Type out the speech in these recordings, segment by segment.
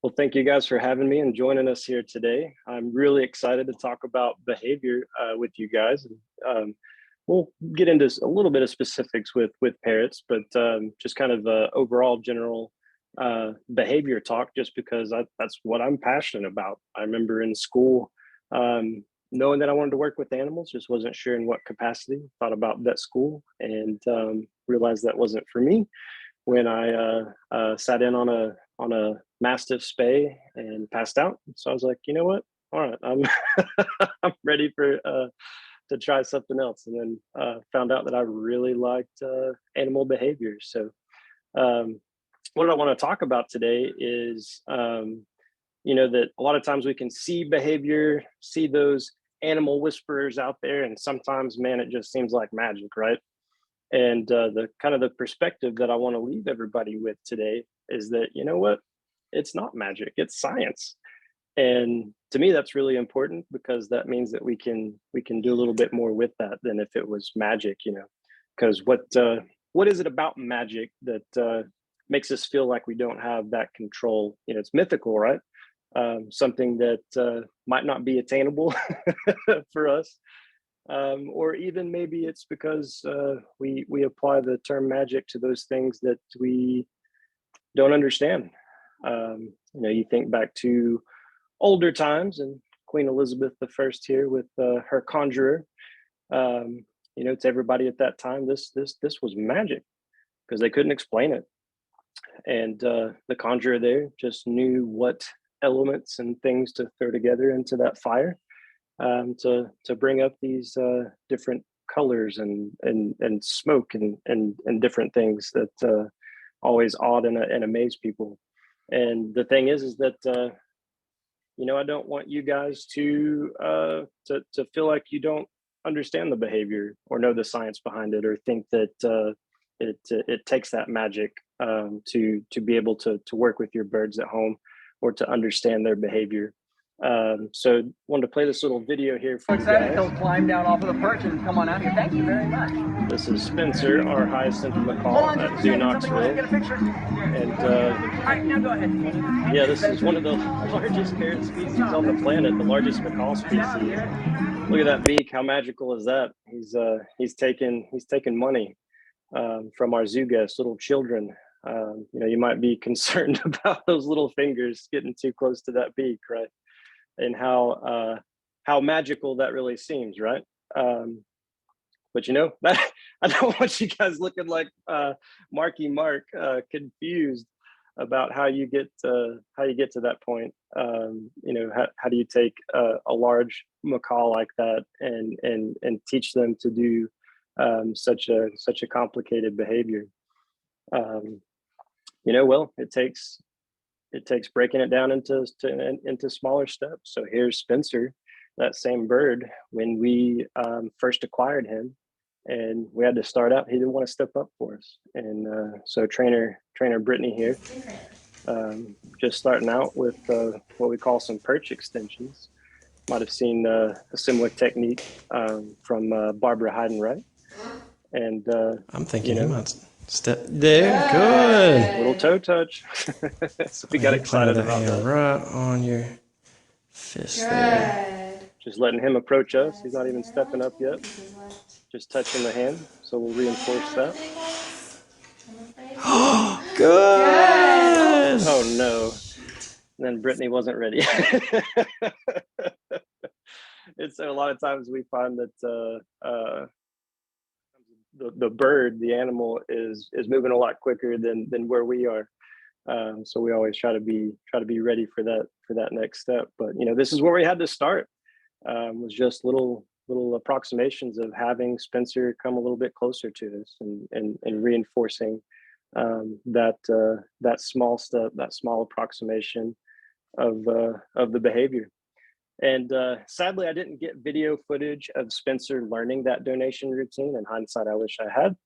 Well, thank you guys for having me and joining us here today. I'm really excited to talk about behavior with you guys. We'll get into a little bit of specifics with parrots, but just kind of overall general behavior talk, just because that's what I'm passionate about. I remember in school knowing that I wanted to work with animals, just wasn't sure in what capacity. Thought about vet school and realized that wasn't for me when I sat in on a mastiff spay and passed out. So I was like, you know what? All right, I'm I'm ready for to try something else. And then found out that I really liked animal behavior. So what I want to talk about today is that a lot of times we can see behavior, see those animal whisperers out there, and sometimes, man, it just seems like magic, right? And the kind of the perspective that I want to leave everybody with today is that, you know what, it's not magic, it's science. And to me, that's really important, because that means that we can do a little bit more with that than if it was magic, because what is it about magic that makes us feel like we don't have that control? It's mythical, right? Something that might not be attainable for us. Or even maybe it's because we apply the term magic to those things that we don't understand. You think back to older times and Queen Elizabeth I here with her conjurer. To everybody at that time, this was magic, because they couldn't explain it, and the conjurer there just knew what elements and things to throw together into that fire to bring up these different colors and smoke and different things that always awed and amaze people. And the thing is that I don't want you guys to feel like you don't understand the behavior or know the science behind it, or think that it takes that magic to be able to work with your birds at home or to understand their behavior. So wanted to play this little video here for you guys. He'll climb down off of the perch and come on out here. Thank you very much. This is Spencer, our hyacinth macaw at Zoo Knoxville. And all right, now go ahead. Yeah, this is one of the largest parrot species on the planet, the largest macaw species. Look at that beak! How magical is that? He's taking money from our zoo guests, little children. You might be concerned about those little fingers getting too close to that beak, right? And how magical that really seems, right? But that I don't want you guys looking like Marky Mark, confused about how you get to that point. How do you take a large macaw like that and teach them to do such a complicated behavior? Well, it takes breaking it down into smaller steps. So here's Spencer, that same bird. When we first acquired him, and we had to start out, he didn't want to step up for us. And so trainer Brittany here, just starting out with what we call some perch extensions. Might have seen a similar technique from Barbara Heidenreich. And I'm thinking you might step there. Good. Little toe touch. So we got excited about that. Right on your fist there. Just letting him approach us. He's not even stepping up yet. Just touching the hand. So we'll reinforce that. Good. Oh no. And then Brittany wasn't ready. It's a lot of times we find that the bird, the animal, is moving a lot quicker than where we are. So we always try to be ready for that next step. But this is where we had to start. Was just little approximations of having Spencer come a little bit closer to us and reinforcing that small step, that small approximation of the behavior. And sadly, I didn't get video footage of Spencer learning that donation routine. In hindsight, I wish I had,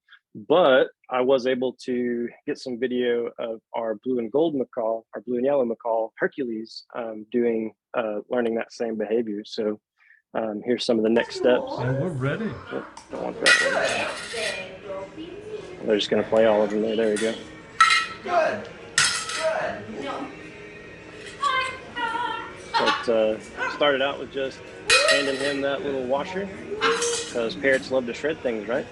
but I was able to get some video of our blue and gold macaw, our blue and yellow macaw, Hercules, learning that same behavior. So here's some of the next steps. And we're ready. Oh, don't want that one. They're just going to play all of them there. There we go. Good. started out with just handing him that little washer because parrots love to shred things, right?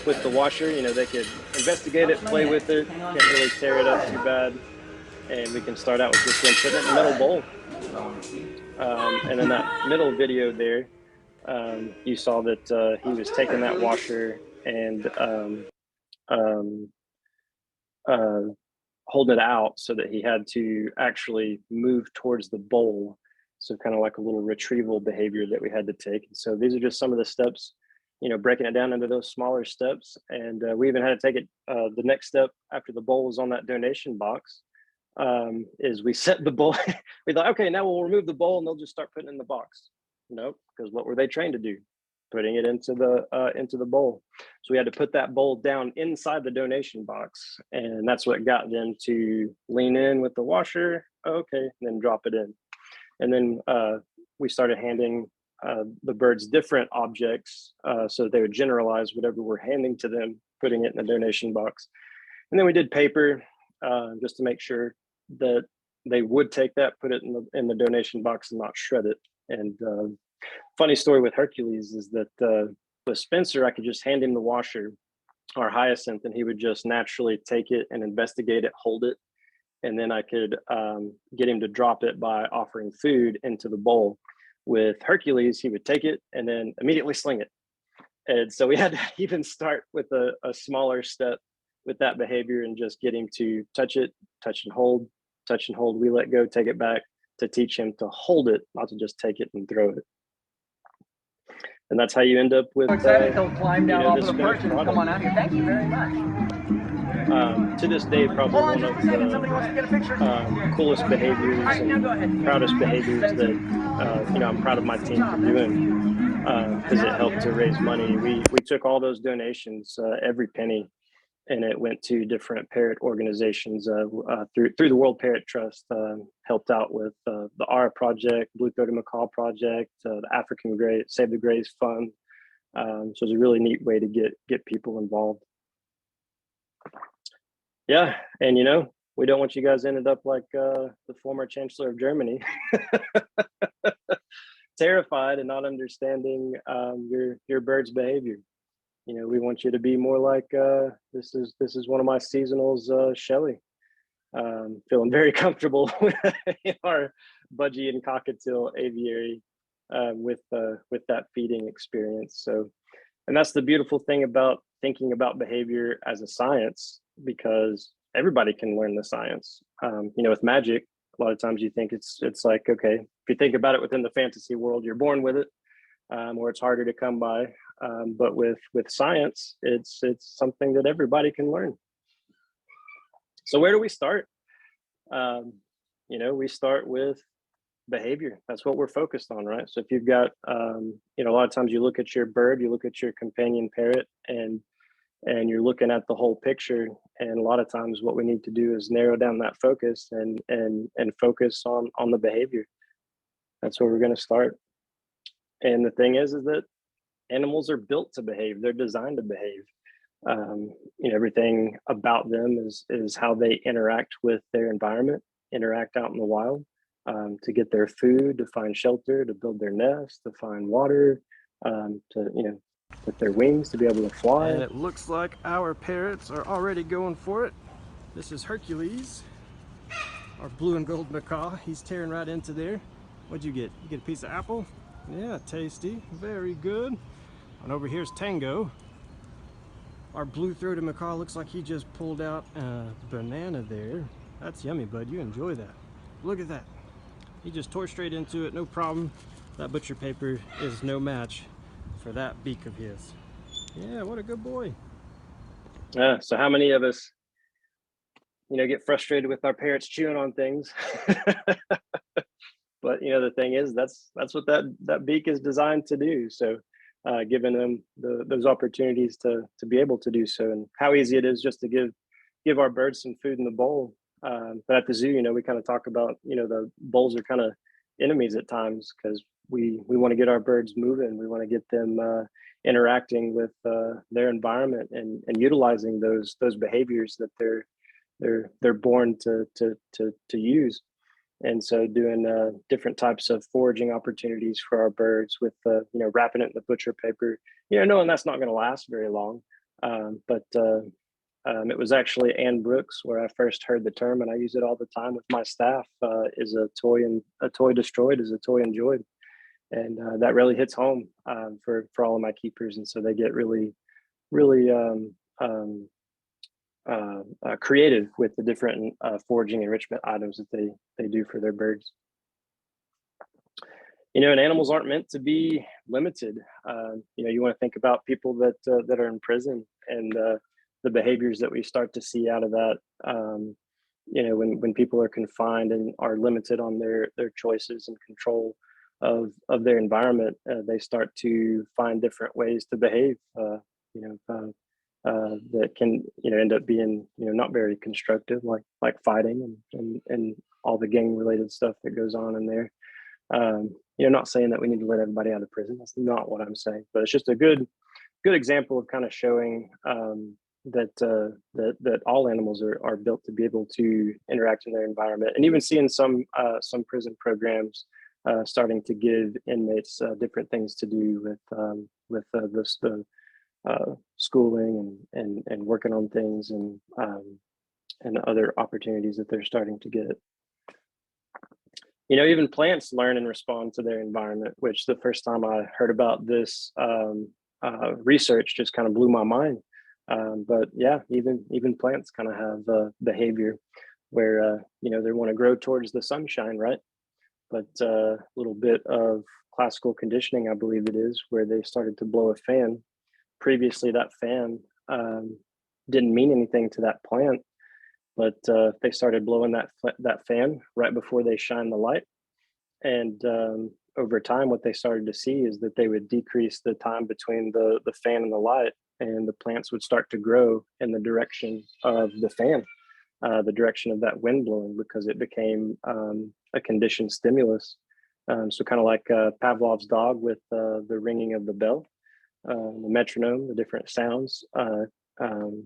With the washer, they could investigate it, play with it, can't really tear it up too bad. And we can start out with just putting it in the middle bowl. And in that middle video there, you saw that he was taking that washer and holding it out so that he had to actually move towards the bowl. So kind of like a little retrieval behavior that we had to take. And so these are just some of the steps, breaking it down into those smaller steps. And we even had to take it, the next step after the bowl was on that donation box, is we set the bowl. We thought, okay, now we'll remove the bowl and they'll just start putting it in the box. Nope, because what were they trained to do? Putting it into the bowl. So we had to put that bowl down inside the donation box, and that's what got them to lean in with the washer. Okay, and then drop it in. And then we started handing the birds different objects so they would generalize whatever we're handing to them, putting it in the donation box. And then we did paper just to make sure that they would take that, put it in the donation box and not shred it. And funny story with Hercules is that with Spencer, I could just hand him the washer, our hyacinth, and he would just naturally take it and investigate it, hold it. And then I could get him to drop it by offering food into the bowl. With Hercules, he would take it and then immediately sling it. And so we had to even start with a smaller step with that behavior and just get him to touch it, touch and hold, touch and hold. We let go, take it back, to teach him to hold it, not to just take it and throw it. And that's how you end up with. So excited he'll climb down off of the perch and come on out here. Thank you very much. To this day, probably one of the coolest behaviors and proudest behaviors that I'm proud of my team for doing, because it helped to raise money. We took all those donations, every penny, and it went to different parrot organizations through the World Parrot Trust. Helped out with the ARA Project, Blue-throated Macaw Project, the African Grey Save the Greys Fund. So it's a really neat way to get people involved. Yeah, and we don't want you guys ended up like the former Chancellor of Germany, terrified and not understanding your bird's behavior. We want you to be more like this is one of my seasonals, Shelley. Feeling very comfortable with our budgie and cockatiel aviary with that feeding experience. So, and that's the beautiful thing about thinking about behavior as a science, because everybody can learn the science. With magic, a lot of times you think it's like, okay, if you think about it within the fantasy world, you're born with it, or it's harder to come by. But with science, it's something that everybody can learn. So where do we start? We start with behavior. That's what we're focused on, right? So if you've got, a lot of times you look at your bird, you look at your companion parrot, and you're looking at the whole picture. And a lot of times what we need to do is narrow down that focus and focus on the behavior. That's where we're going to start. And the thing is that animals are built to behave. They're designed to behave. Everything about them is how they interact with their environment, interact out in the wild, to get their food, to find shelter, to build their nest, to find water, with their wings to be able to fly. And it looks like our parrots are already going for it. This is Hercules, our blue and gold macaw. He's tearing right into there. What'd you get? You get a piece of apple? Yeah, tasty, very good. And over here's Tango. Our blue-throated macaw looks like he just pulled out a banana there. That's yummy, bud. You enjoy that. Look at that. He just tore straight into it, no problem. That butcher paper is no match for that beak of his. Yeah, what a good boy. So how many of us, get frustrated with our parrots chewing on things? But the thing is, that's what that beak is designed to do. So giving them those opportunities to be able to do so, and how easy it is just to give our birds some food in the bowl. But at the zoo, we kind of talk about, the bowls are kind of enemies at times, because we want to get our birds moving. We want to get them interacting with their environment and utilizing those behaviors that they're born to use. And so doing different types of foraging opportunities for our birds with, wrapping it in the butcher paper, knowing that's not going to last very long. But it was actually Ann Brooks where I first heard the term, and I use it all the time with my staff. Is a toy destroyed is a toy enjoyed, and that really hits home for all of my keepers, and so they get really creative with the different foraging enrichment items that they do for their birds. And animals aren't meant to be limited. You want to think about people that are in prison and the behaviors that we start to see out of that. When people are confined and are limited on their choices and control of their environment, they start to find different ways to behave. That can end up being not very constructive, like fighting and all the gang related stuff that goes on in there. Not saying that we need to let everybody out of prison. That's not what I'm saying, but it's just a good example of kind of showing that all animals are built to be able to interact in their environment, and even seeing some prison programs starting to give inmates different things to do with the schooling and working on things and other opportunities that they're starting to get. Even plants learn and respond to their environment, which the first time I heard about this research just kind of blew my mind. But yeah, even plants kind of have behavior where they want to grow towards the sunshine, right? But a little bit of classical conditioning, I believe it is, where they started to blow a fan. Previously, that fan didn't mean anything to that plant, but they started blowing that fan right before they shine the light. And over time, what they started to see is that they would decrease the time between the fan and the light, and the plants would start to grow in the direction of the fan, the direction of that wind blowing, because it became a conditioned stimulus. So kind of like Pavlov's dog with the ringing of the bell. The metronome, the different sounds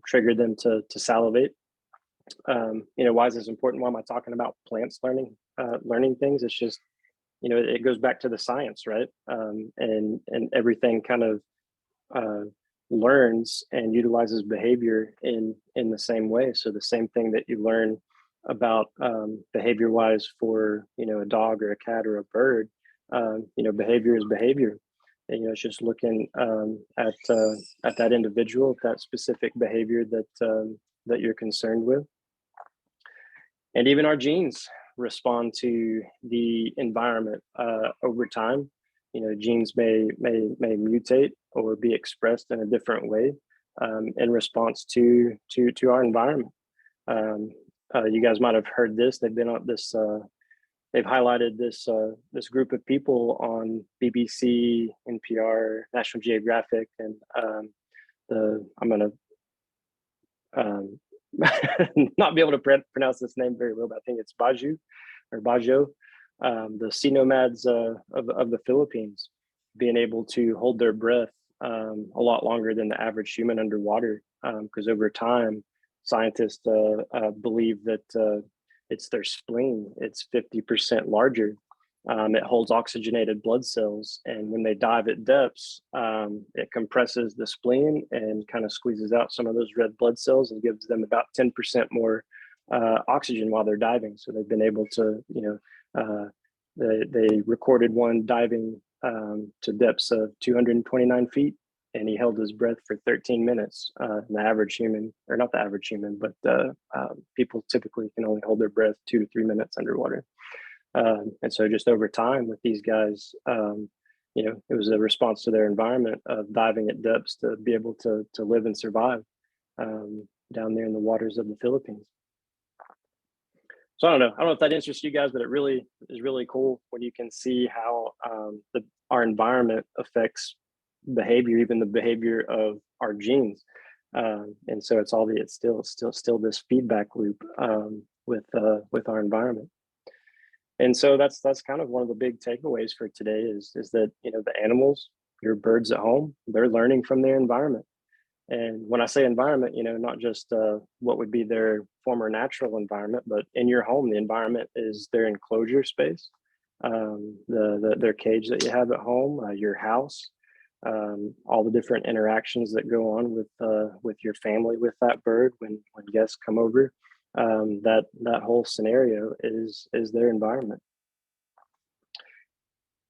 triggered them to salivate. Why is this important? Why am I talking about plants learning things? It's just, it goes back to the science, right? And everything kind of learns and utilizes behavior in the same way. So the same thing that you learn about behavior wise for, a dog or a cat or a bird, behavior is behavior. And, it's just looking at that individual, that specific behavior that you're concerned with. And even our genes respond to the environment over time. Genes may mutate or be expressed in a different way in response to our environment. You guys might have heard this. They've been on this. They've highlighted this group of people on BBC, NPR, National Geographic, and I'm gonna not be able to pronounce this name very well, but I think it's Bajo, the sea nomads of the Philippines, being able to hold their breath a lot longer than the average human underwater, because over time, scientists believe that it's their spleen. It's 50% larger. It holds oxygenated blood cells, and when they dive at depths, it compresses the spleen and kind of squeezes out some of those red blood cells and gives them about 10% more oxygen while they're diving. So they've been able to, they recorded one diving to depths of 229 feet, and he held his breath for 13 minutes. The average human, or not the average human, but people typically can only hold their breath 2 to 3 minutes underwater. And so just over time with these guys, it was a response to their environment of diving at depths to be able to live and survive down there in the waters of the Philippines. So I don't know if that interests you guys, but it really is really cool when you can see how our environment affects behavior, even the behavior of our genes. And so it's still this feedback loop with our environment. And so that's kind of one of the big takeaways for today is that, the animals, your birds at home, they're learning from their environment. And when I say environment, not just what would be their former natural environment, but in your home, the environment is their enclosure space, their cage that you have at home, your house, all the different interactions that go on with your family with that bird when guests come over. That whole scenario is their environment.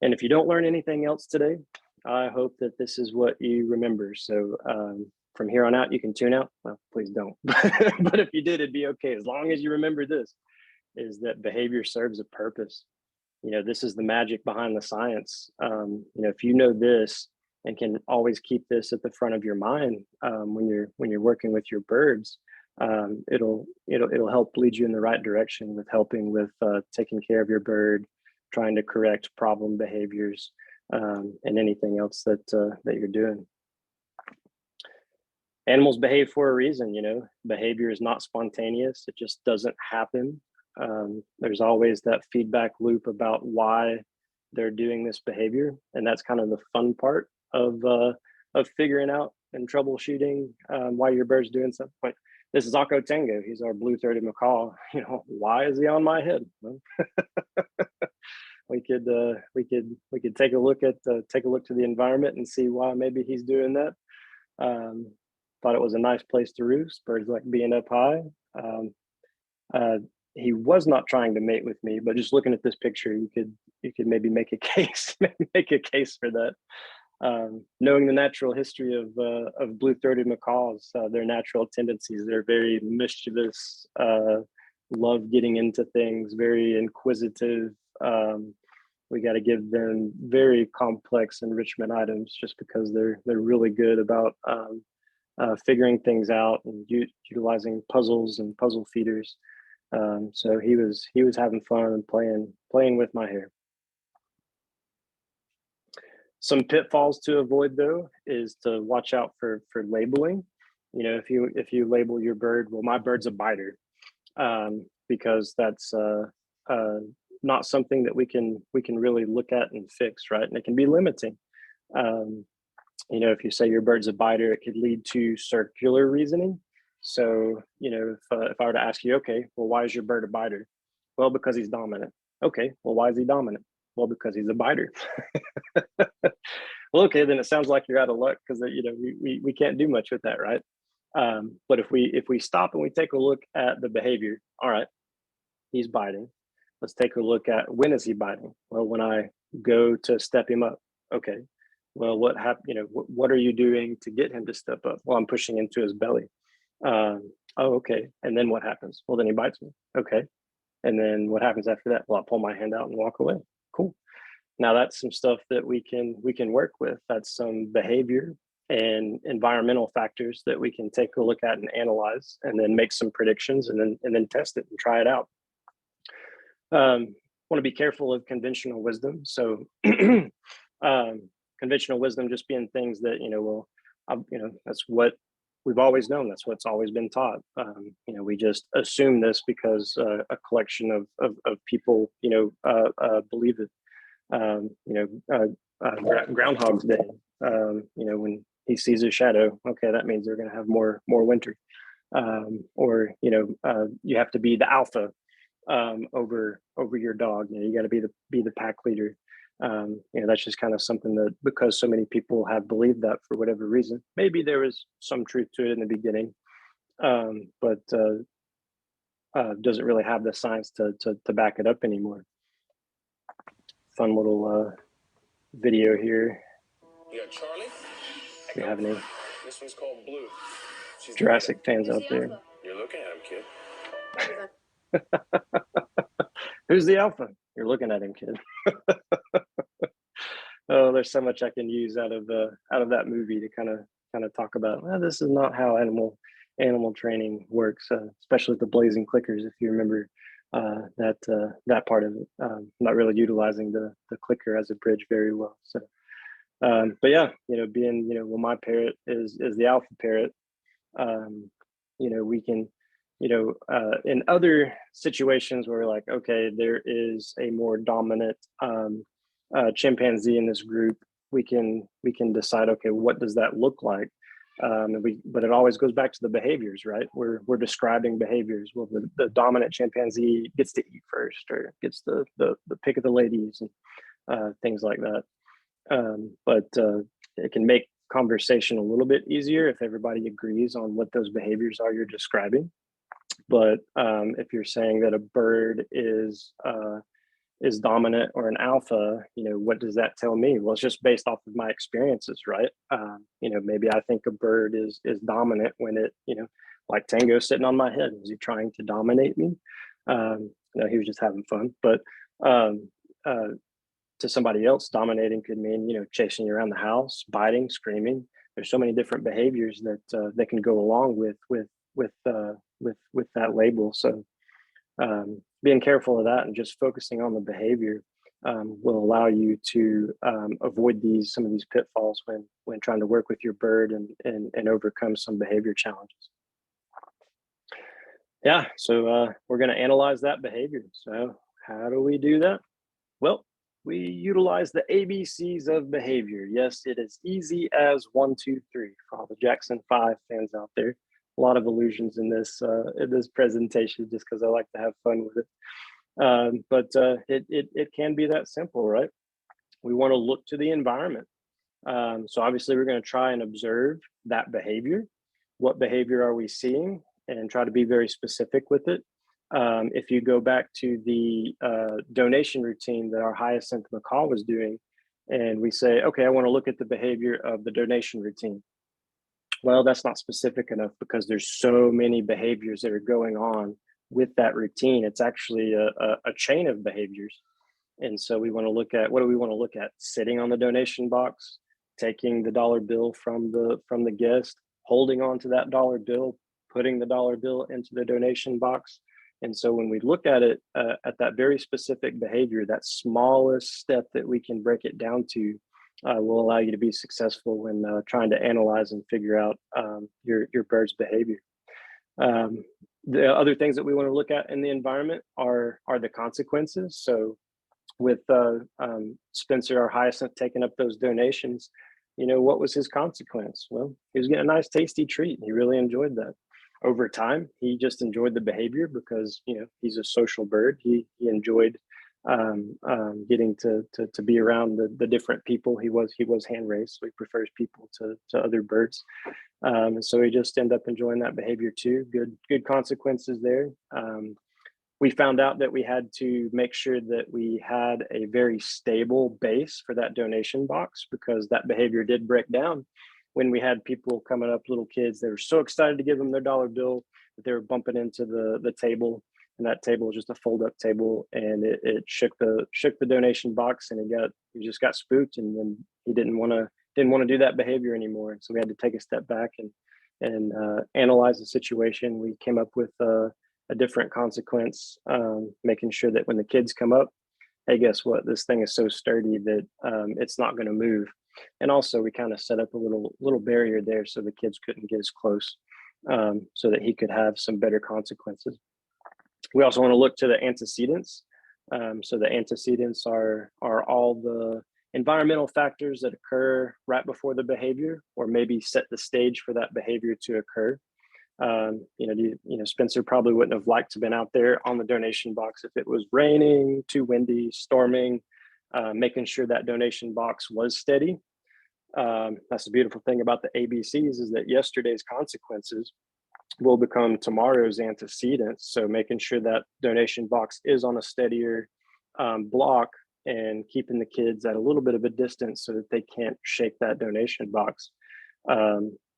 And if you don't learn anything else today, I hope that this is what you remember. So from here on out, you can tune out. Well, please don't. But if you did, it'd be okay. As long as you remember this, is that behavior serves a purpose. This is the magic behind the science. If you know this and can always keep this at the front of your mind when you're working with your birds, it'll help lead you in the right direction with helping with taking care of your bird, trying to correct problem behaviors, and anything else that you're doing. Animals behave for a reason. Behavior is not spontaneous. It just doesn't happen. There's always that feedback loop about why they're doing this behavior, and that's kind of the fun part of figuring out and troubleshooting why your bird's doing something. This is Akko Tango. He's our blue-throated macaw. Why is he on my head? Well, we could take a look to the environment and see why maybe he's doing that. Thought it was a nice place to roost. Birds like being up high. He was not trying to mate with me, but just looking at this picture, you could maybe make a case for that. Knowing the natural history of blue-throated macaws, their natural tendencies, they're very mischievous, love getting into things, very inquisitive. We got to give them very complex enrichment items just because they're really good about figuring things out and utilizing puzzles and puzzle feeders. So he was having fun and playing with my hair. Some pitfalls to avoid, though, is to watch out for labeling. If you label your bird, well, my bird's a biter, because that's not something that we can really look at and fix, right? And it can be limiting. If you say your bird's a biter, it could lead to circular reasoning. So, if I were to ask you, okay, well, why is your bird a biter? Well, because he's dominant. Okay, well, why is he dominant? Well, because he's a biter. Well, okay, then it sounds like you're out of luck because we can't do much with that, right? But if we stop and we take a look at the behavior, all right, he's biting. Let's take a look at when is he biting? Well, when I go to step him up. Okay, well, what happened? What are you doing to get him to step up? Well, I'm pushing into his belly. Oh, okay. And then what happens? Well, then he bites me. Okay. And then what happens after that? Well, I pull my hand out and walk away. Cool. Now that's some stuff that we can work with. That's some behavior and environmental factors that we can take a look at and analyze, and then make some predictions, and then test it and try it out. Want to be careful of conventional wisdom. So conventional wisdom just being things that, that's what we've always known. That's what's always been taught. We just assume this because a collection of people, believe it. Groundhog's Day, when he sees a shadow, okay, that means they're going to have more winter. Or you have to be the alpha over your dog. You got to be the pack leader. That's just kind of something that, because so many people have believed that for whatever reason, maybe there was some truth to it in the beginning, but doesn't really have the science to back it up anymore. Fun little video here. You got Charlie. If you have any This one's called Blue. She's Jurassic fans out there. You're looking at him, kid. Who's the alpha? You're looking at him, kid. Oh, there's so much I can use out of that movie to kind of talk about. Well, this is not how animal training works, especially with the blazing clickers. If you remember that part of it, not really utilizing the clicker as a bridge very well. So, but yeah, being well, my parrot is the alpha parrot. We can, in other situations where we're like, okay, there is a more dominant chimpanzee in this group, we can decide, okay, what does that look like? But it always goes back to the behaviors, right? We're describing behaviors. Well, the dominant chimpanzee gets to eat first, or gets the pick of the ladies, and things like that. But it can make conversation a little bit easier if everybody agrees on what those behaviors are you're describing. But if you're saying that a bird is dominant or an alpha, what does that tell me? Well, it's just based off of my experiences, right? Maybe I think a bird is dominant when it, like Tango sitting on my head. Was he trying to dominate me? No, he was just having fun. But to somebody else, dominating could mean, chasing you around the house, biting, screaming. There's so many different behaviors that can go along with that label. So being careful of that and just focusing on the behavior will allow you to avoid some of these pitfalls when trying to work with your bird and overcome some behavior challenges. Yeah, so we're going to analyze that behavior. So how do we do that? Well, we utilize the ABCs of behavior. Yes, it is easy as 1, 2, 3 for all the Jackson 5 fans out there. A lot of illusions in this presentation, just because I like to have fun with it. But it can be that simple, right? We want to look to the environment. So obviously, we're going to try and observe that behavior. What behavior are we seeing? And try to be very specific with it. If you go back to the donation routine that our hyacinth macaw was doing, and we say, okay, I want to look at the behavior of the donation routine. Well, that's not specific enough, because there's so many behaviors that are going on with that routine. It's actually a chain of behaviors. And so we want to look at, what do we want to look at? Sitting on the donation box, taking the dollar bill from the guest, holding on to that dollar bill, putting the dollar bill into the donation box. And so when we look at it at that very specific behavior, that smallest step that we can break it down to will allow you to be successful when trying to analyze and figure out your bird's behavior. The other things that we want to look at in the environment are the consequences. So with Spencer, our hyacinth, taking up those donations, what was his consequence? Well, he was getting a nice tasty treat. He really enjoyed that. Over time, he just enjoyed the behavior because, he's a social bird. He enjoyed getting to be around the different people. He was hand raised, so he prefers people to other birds. And so he just ended up enjoying that behavior too. Good consequences there. We found out that we had to make sure that we had a very stable base for that donation box, because that behavior did break down when we had people coming up, little kids. They were so excited to give them their dollar bill that they were bumping into the table, and that table was just a fold-up table, and it shook the donation box, and he just got spooked, and then he didn't want to do that behavior anymore. And so we had to take a step back and analyze the situation. We came up with a different consequence, making sure that when the kids come up, hey, guess what? This thing is so sturdy that it's not going to move. And also, we kind of set up a little barrier there so the kids couldn't get as close, so that he could have some better consequences. We also want to look to the antecedents. So the antecedents are all the environmental factors that occur right before the behavior, or maybe set the stage for that behavior to occur. Spencer probably wouldn't have liked to have been out there on the donation box if it was raining, too windy, storming. Making sure that donation box was steady. That's the beautiful thing about the ABCs, is that yesterday's consequences will become tomorrow's antecedents. So making sure that donation box is on a steadier block, and keeping the kids at a little bit of a distance so that they can't shake that donation box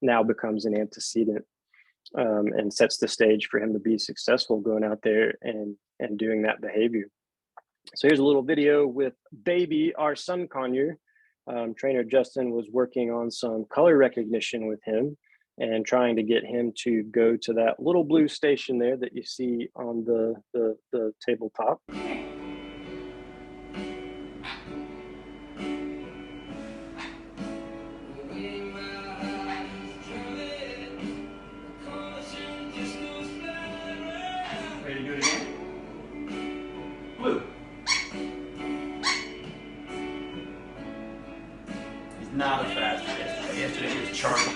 now becomes an antecedent, and sets the stage for him to be successful going out there and doing that behavior. So here's a little video with Baby, our sun conure. Trainer Justin was working on some color recognition with him and trying to get him to go to that little blue station there that you see on the tabletop. Ready to do it again? Blue. He's not as fast as yesterday. Yesterday he was Charlie.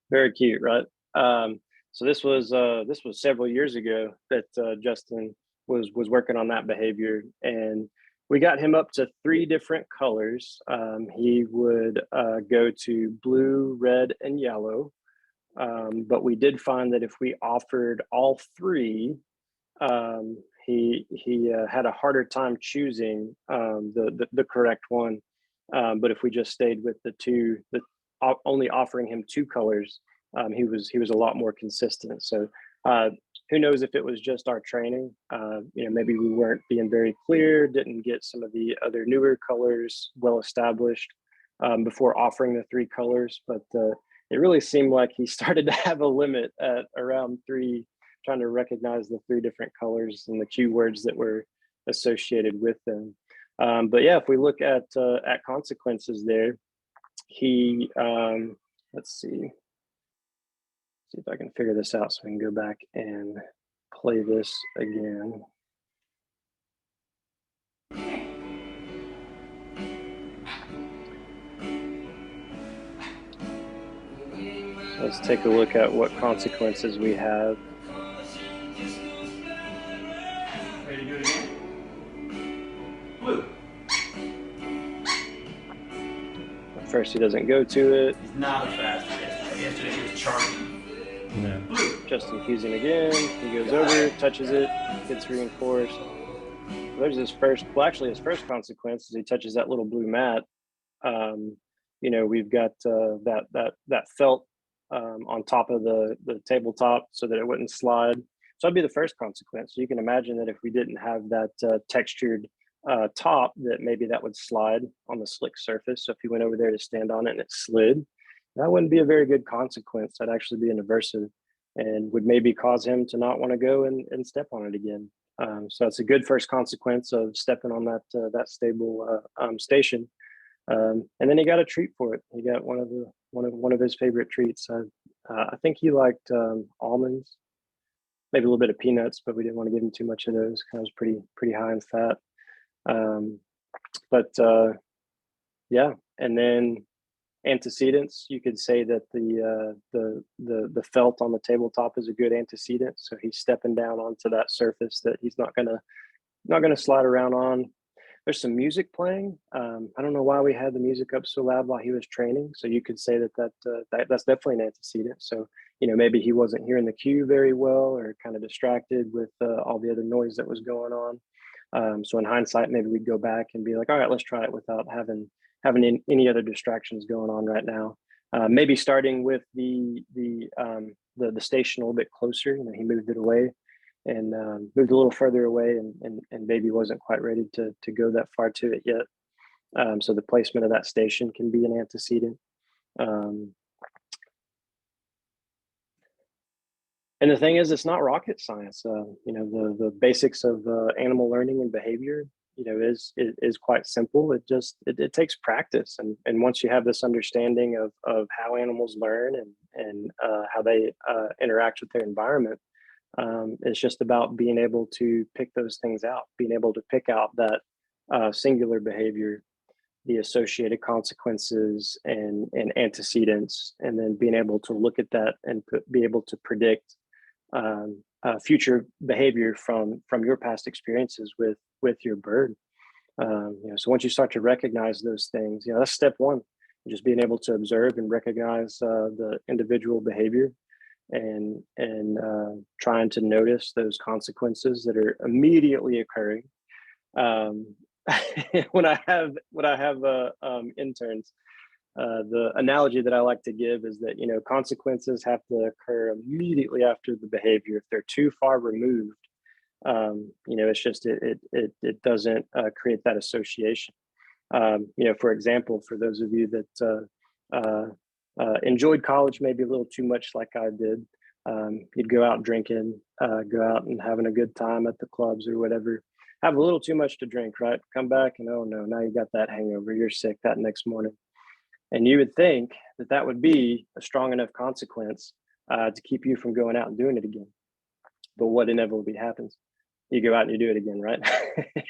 Very cute, right? So this was several years ago that Justin was working on that behavior, and we got him up to 3 different colors. He would go to blue, red, and yellow. But we did find that if we offered all 3, he had a harder time choosing the correct one. But if we just stayed with the 2, only offering him 2 colors, he was a lot more consistent. So who knows if it was just our training? Maybe we weren't being very clear, didn't get some of the other newer colors well established before offering the 3 colors. But it really seemed like he started to have a limit at around 3, trying to recognize the 3 different colors and the keywords that were associated with them. But yeah, if we look at consequences there, he let's see if I can figure this out so we can go back and play this again. Let's take a look at what consequences we have. Ready to do it again? Blue. At first he doesn't go to it. He's not as fast as yesterday. Yesterday he was charging. Yeah. Blue. Justin accusing again. He goes over, touches it, gets reinforced. There's his first, well, actually his first consequence is he touches that little blue mat. We've got that felt on top of the tabletop so that it wouldn't slide. So that'd be the first consequence. So you can imagine that if we didn't have that textured top, that maybe that would slide on the slick surface. So if he went over there to stand on it and it slid, that wouldn't be a very good consequence. That'd actually be an aversive and would maybe cause him to not want to go and step on it again. So that's a good first consequence of stepping on that stable station. And then he got a treat for it. He got one of his favorite treats. I think he liked almonds, maybe a little bit of peanuts, but we didn't want to give him too much of those. Kind of was pretty high in fat. Yeah, and then antecedents. You could say that the felt on the tabletop is a good antecedent. So he's stepping down onto that surface that he's not gonna slide around on. There's some music playing. I don't know why we had the music up so loud while he was training. So you could say that's definitely an antecedent. So maybe he wasn't hearing the cue very well, or kind of distracted with all the other noise that was going on. So in hindsight, maybe we'd go back and be like, all right, let's try it without having any other distractions going on right now. Maybe starting with the station a little bit closer. He moved it away and moved a little further away, and maybe wasn't quite ready to go that far to it yet. So the placement of that station can be an antecedent. And the thing is, it's not rocket science. The basics of animal learning and behavior, is quite simple. It takes practice, and once you have this understanding of how animals learn and how they interact with their environment, it's just about being able to pick those things out, being able to pick out that singular behavior, the associated consequences and antecedents, and then being able to look at that and be able to predict future behavior from your past experiences with your bird. So once you start to recognize those things, that's step one, just being able to observe and recognize the individual behavior, and trying to notice those consequences that are immediately occurring. When I have interns, the analogy that I like to give is that consequences have to occur immediately after the behavior. If they're too far removed, it's just it doesn't create that association. For example, for those of you that enjoyed college maybe a little too much like I did, you'd go out drinking, go out and having a good time at the clubs or whatever, have a little too much to drink, right? Come back and oh no, now you got that hangover, you're sick that next morning. And you would think that would be a strong enough consequence to keep you from going out and doing it again. But what inevitably happens? You go out and you do it again, right?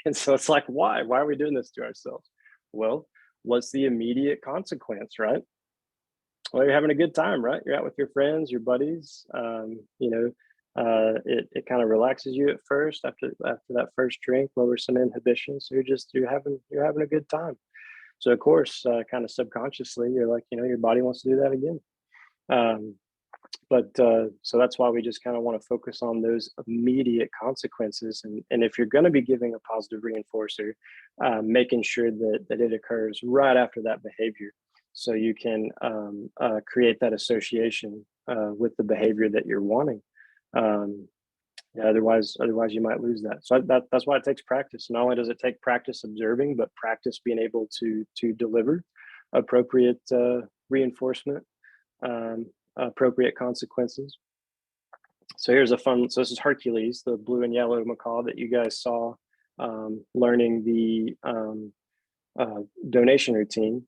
And so it's like, why? Why are we doing this to ourselves? Well, what's the immediate consequence, right? Well, you're having a good time, right? You're out with your friends, your buddies. It kind of relaxes you at first after that first drink, lowers some inhibition. So you're having a good time. So of course, kind of subconsciously, you're like, your body wants to do that again. Um, but so that's why we just kind of want to focus on those immediate consequences. And if you're going to be giving a positive reinforcer, making sure that it occurs right after that behavior, so you can create that association with the behavior that you're wanting. Um, yeah, otherwise you might lose that. So that's why it takes practice. Not only does it take practice observing, but practice being able to deliver appropriate reinforcement, um, appropriate consequences. So so this is Hercules, the blue and yellow macaw that you guys saw learning the donation routine.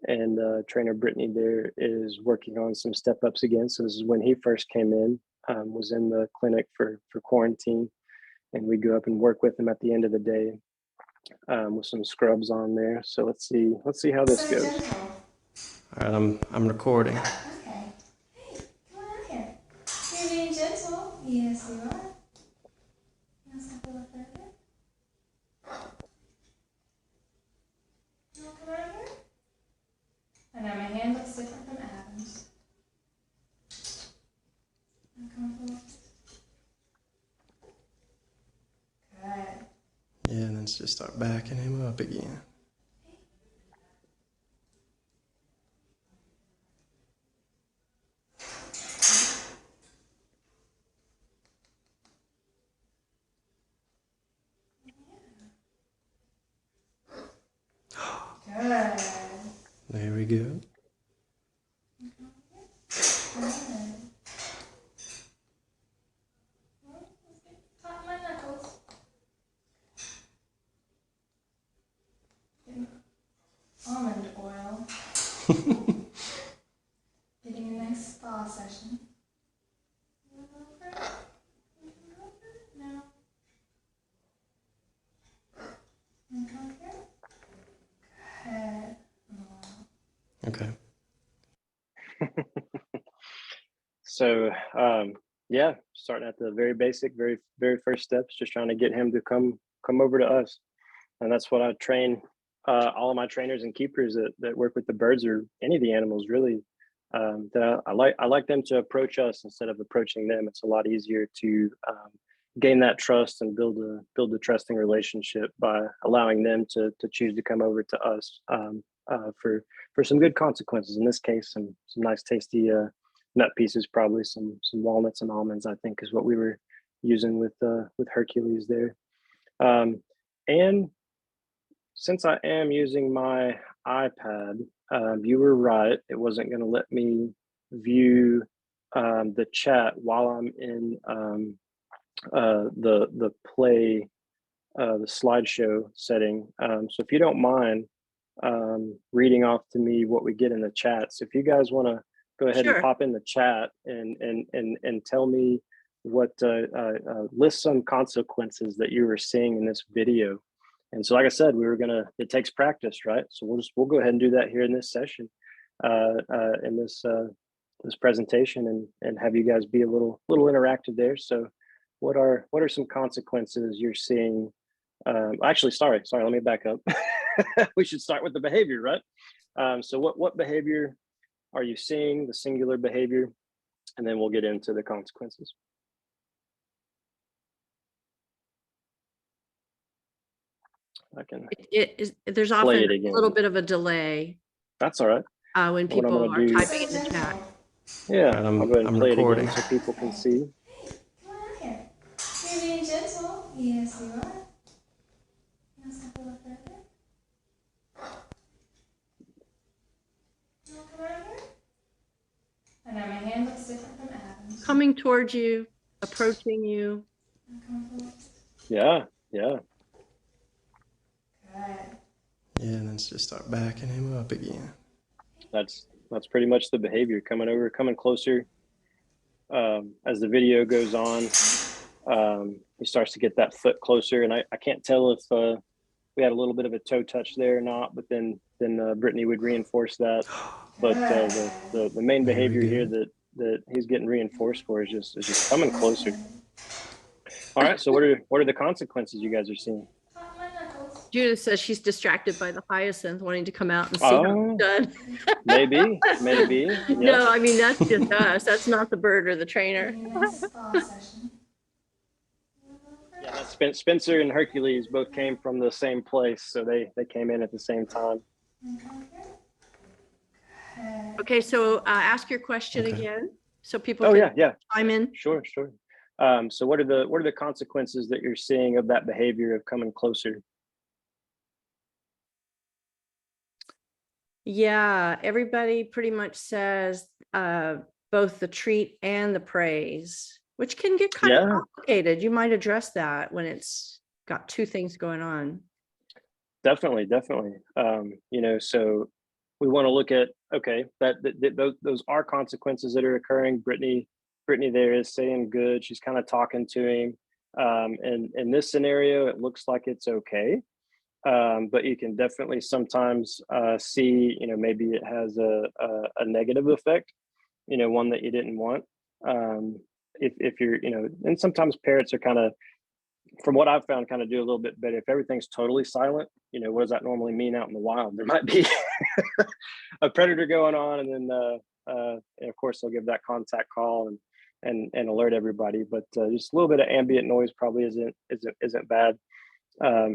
And trainer Brittany there is working on some step ups again. So this is when he first came in, was in the clinic for quarantine, and we go up and work with him at the end of the day with some scrubs on there. So let's see how this goes. All right, I'm recording. Okay. Hey, come on out here. You're being gentle. Yes, you are. You want to go further? You want to come out here? I know my hand looks different from Adam's. Uncomfortable? Good. Yeah, and then just start backing him up again. Good. There we go. Good. Top my knuckles. Almond oil. Getting a nice spa session. No. Come here. Good. Okay. So yeah, starting at the very basic, very very first steps, just trying to get him to come over to us, and that's what I train all of my trainers and keepers that work with the birds or any of the animals really. That I like them to approach us instead of approaching them. It's a lot easier to gain that trust and build a trusting relationship by allowing them to choose to come over to us for some good consequences. In this case, some nice tasty nut pieces, probably some walnuts and almonds, I think is what we were using with Hercules there. And since I am using my iPad, you were right. It wasn't going to let me view the chat while I'm in the play, the slideshow setting. So if you don't mind reading off to me what we get in the chat. So if you guys want to go ahead and pop in the chat and tell me what list some consequences that you were seeing in this video. And so, like I said, it takes practice, right? So we'll go ahead and do that here in this session, in this presentation, and have you guys be a little interactive there. So what are some consequences you're seeing? Actually, sorry, let me back up. We should start with the behavior, right? So what behavior are you seeing, the singular behavior, and then we'll get into the consequences. I can there's often a little bit of a delay. That's all right. When people are typing in the chat. Yeah, I'll go ahead and play recording. it again so people can see. Hey, come on out here. You're being gentle. Yes, you are. You want to step a little further? You want to come out here? I know my hand looks different from Adam's. Coming towards you, approaching you. Yeah. Good. Yeah, and then just start backing him up again. That's pretty much the behavior, coming closer. As the video goes on, he starts to get that foot closer, and I can't tell if we had a little bit of a toe touch there or not, but then Brittany would reinforce that. But the main behavior here that he's getting reinforced for is just coming closer. All right, so what are the consequences you guys are seeing? Judith says she's distracted by the hyacinth wanting to come out and see how it's done. maybe. Yes. No, I mean, that's just us. That's not the bird or the trainer. Yeah, Spencer and Hercules both came from the same place, so they came in at the same time. Okay, so ask your question again, so people can chime in. Sure. So what are the consequences that you're seeing of that behavior of coming closer? Yeah, everybody pretty much says both the treat and the praise, which can get kind of complicated. You might address that when it's got two things going on. Definitely. So we want to look at, those are consequences that are occurring. Brittany there is saying good. She's kind of talking to him. And in this scenario, it looks like it's okay. But you can definitely sometimes see, maybe it has a negative effect, one that you didn't want. If you're, and sometimes parrots are kind of, from what I've found, kind of do a little bit better. If everything's totally silent, what does that normally mean out in the wild? There might be a predator going on, and then and of course they'll give that contact call and alert everybody. But just a little bit of ambient noise probably isn't bad.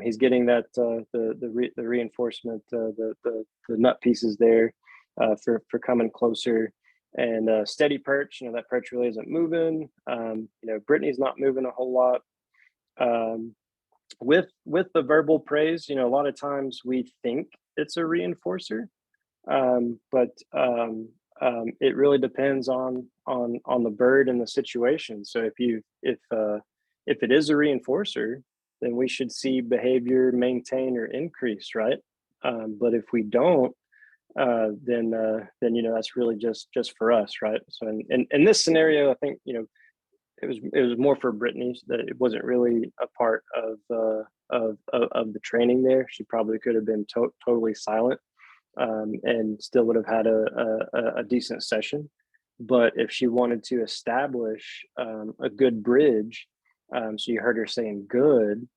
He's getting that the reinforcement, the nut pieces there for coming closer, and steady perch. That perch really isn't moving. Brittany's not moving a whole lot. With the verbal praise, a lot of times we think it's a reinforcer, but it really depends on the bird and the situation. So if it is a reinforcer, then we should see behavior maintain or increase, right? But if we don't, then that's really just for us, right? So in this scenario, I think it was more for Brittany, that it wasn't really a part of the training there. She probably could have been totally silent and still would have had a decent session. But if she wanted to establish a good bridge, so you heard her saying good,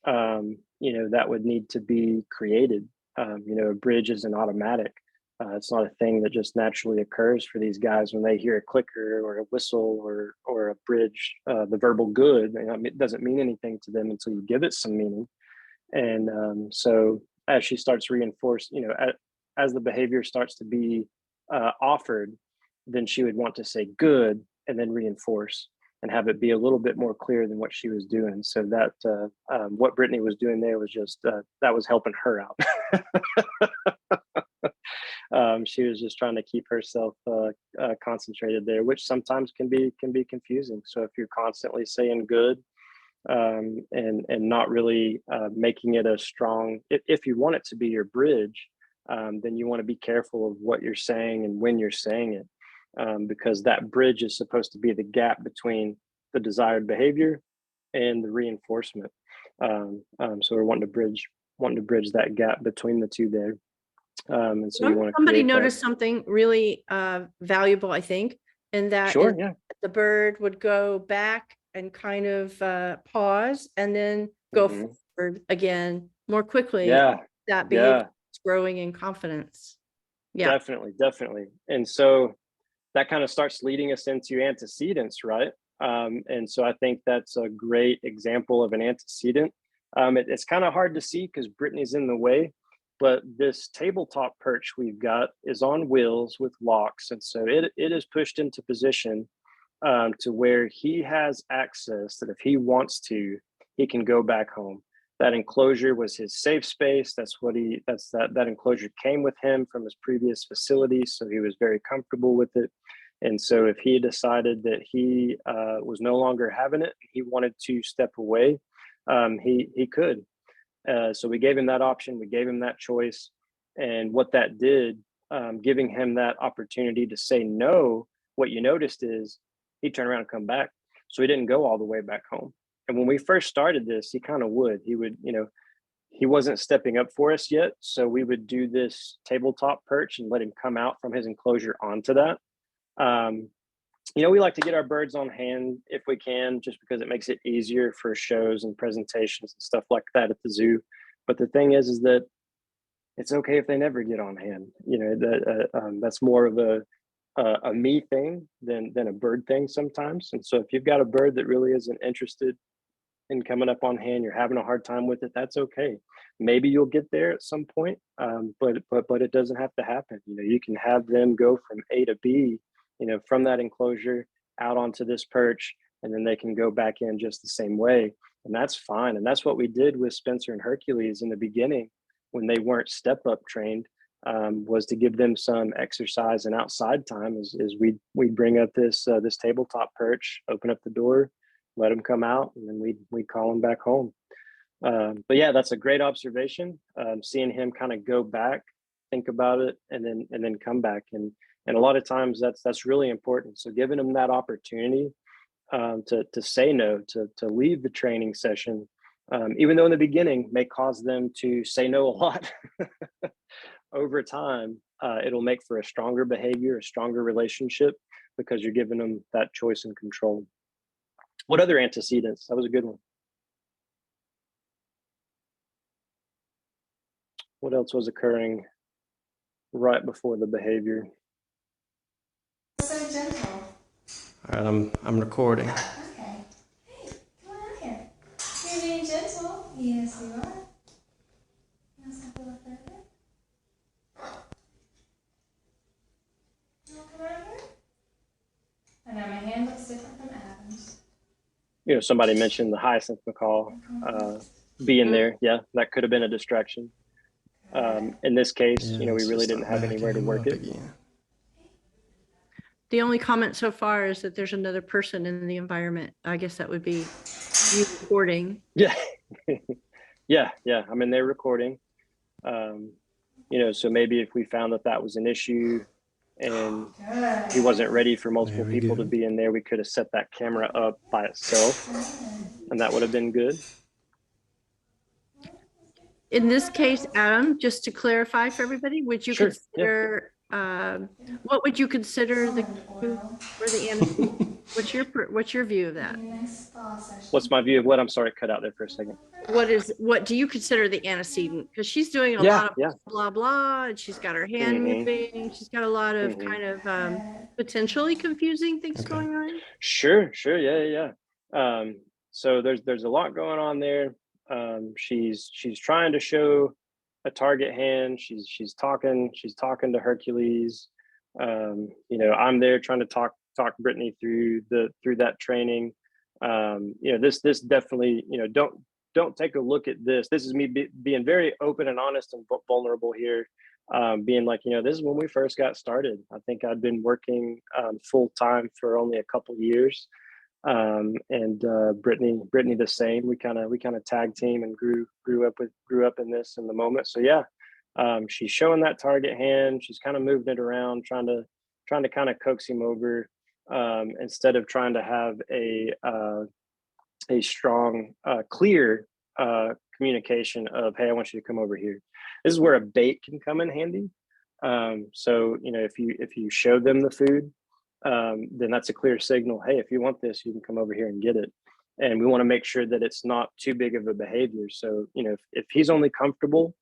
that would need to be created. A bridge isn't automatic. It's not a thing that just naturally occurs for these guys when they hear a clicker or a whistle or a bridge. The verbal good, it doesn't mean anything to them until you give it some meaning. And so as she starts reinforced, as the behavior starts to be offered, then she would want to say good and then reinforce and have it be a little bit more clear than what she was doing. So that what Brittany was doing there was just that was helping her out. She was just trying to keep herself concentrated there, which sometimes can be confusing. So if you're constantly saying good and not really making it a strong, if you want it to be your bridge, then you want to be careful of what you're saying and when you're saying it. Because that bridge is supposed to be the gap between the desired behavior and the reinforcement. So we're wanting to bridge that gap between the two there. And so you want to somebody noticed something really valuable, I think, and that the bird would go back and kind of pause and then go forward again more quickly. That behavior is growing in confidence. Definitely. And so that kind of starts leading us into antecedents, right? And so I think that's a great example of an antecedent. It's kind of hard to see because Brittany's in the way, but this tabletop perch we've got is on wheels with locks. And so it is pushed into position to where he has access that if he wants to, he can go back home. That enclosure was his safe space. That enclosure came with him from his previous facility. So he was very comfortable with it. And so if he decided that he was no longer having it, he wanted to step away, he could. So we gave him that option. We gave him that choice. And what that did, giving him that opportunity to say no, what you noticed is he turned around and come back. So he didn't go all the way back home. And when we first started this, he kind of would. He he wasn't stepping up for us yet. So we would do this tabletop perch and let him come out from his enclosure onto that. We like to get our birds on hand if we can, just because it makes it easier for shows and presentations and stuff like that at the zoo. But the thing is that it's okay if they never get on hand. That's more of a me thing than a bird thing sometimes. And so if you've got a bird that really isn't interested in coming up on hand, you're having a hard time with it, that's okay. Maybe you'll get there at some point, but it doesn't have to happen. You can have them go from A to B, from that enclosure out onto this perch, and then they can go back in just the same way. And that's fine. And that's what we did with Spencer and Hercules in the beginning when they weren't step up trained, was to give them some exercise and outside time as we bring up this tabletop perch, open up the door, let them come out, and then we call them back home. But yeah, that's a great observation. Seeing him kind of go back, think about it, and then come back. And a lot of times that's really important. So giving them that opportunity to say no, to leave the training session, even though in the beginning may cause them to say no a lot, over time, it'll make for a stronger behavior, a stronger relationship, because you're giving them that choice and control. What other antecedents? That was a good one. What else was occurring right before the behavior? So gentle. All right, I'm recording. Okay. Hey, come on out here. You're being gentle. Yes, you are. Let's have a look further. You want to come out here? I know my hand looks different from Adam's. Somebody mentioned the hyacinth macaw being there. Yeah, that could have been a distraction. In this case, we really didn't have anywhere to work it. Again. The only comment so far is that there's another person in the environment. I guess that would be you recording. Yeah. yeah. I mean, they're recording. So maybe if we found that was an issue and he wasn't ready for multiple people to be in there, we could have set that camera up by itself, and that would have been good. In this case, Adam, just to clarify for everybody, would you consider, what would you consider the antecedent? What's your view of that? What's my view of what? I'm sorry, cut out there for a second. What do you consider the antecedent? Because she's doing a lot of blah, blah, and she's got her hand moving. She's got a lot of kind of potentially confusing things going on. Sure. Yeah. So there's a lot going on there. She's trying to show a target hand. She's talking to Hercules. I'm there trying to talk Brittany through that training. This definitely, don't take a look at this. This is me being very open and honest and vulnerable here. Being like, this is when we first got started. I think I'd been working full time for only a couple years. And Brittany the same. We kind of tag team and grew up in this in the moment. So yeah, she's showing that target hand. She's kind of moving it around, trying to kind of coax him over, instead of trying to have a strong, clear communication of, hey, I want you to come over here. This is where a bait can come in handy. So if you show them the food, then that's a clear signal. Hey, if you want this, you can come over here and get it. And we want to make sure that it's not too big of a behavior. So, if he's only comfortable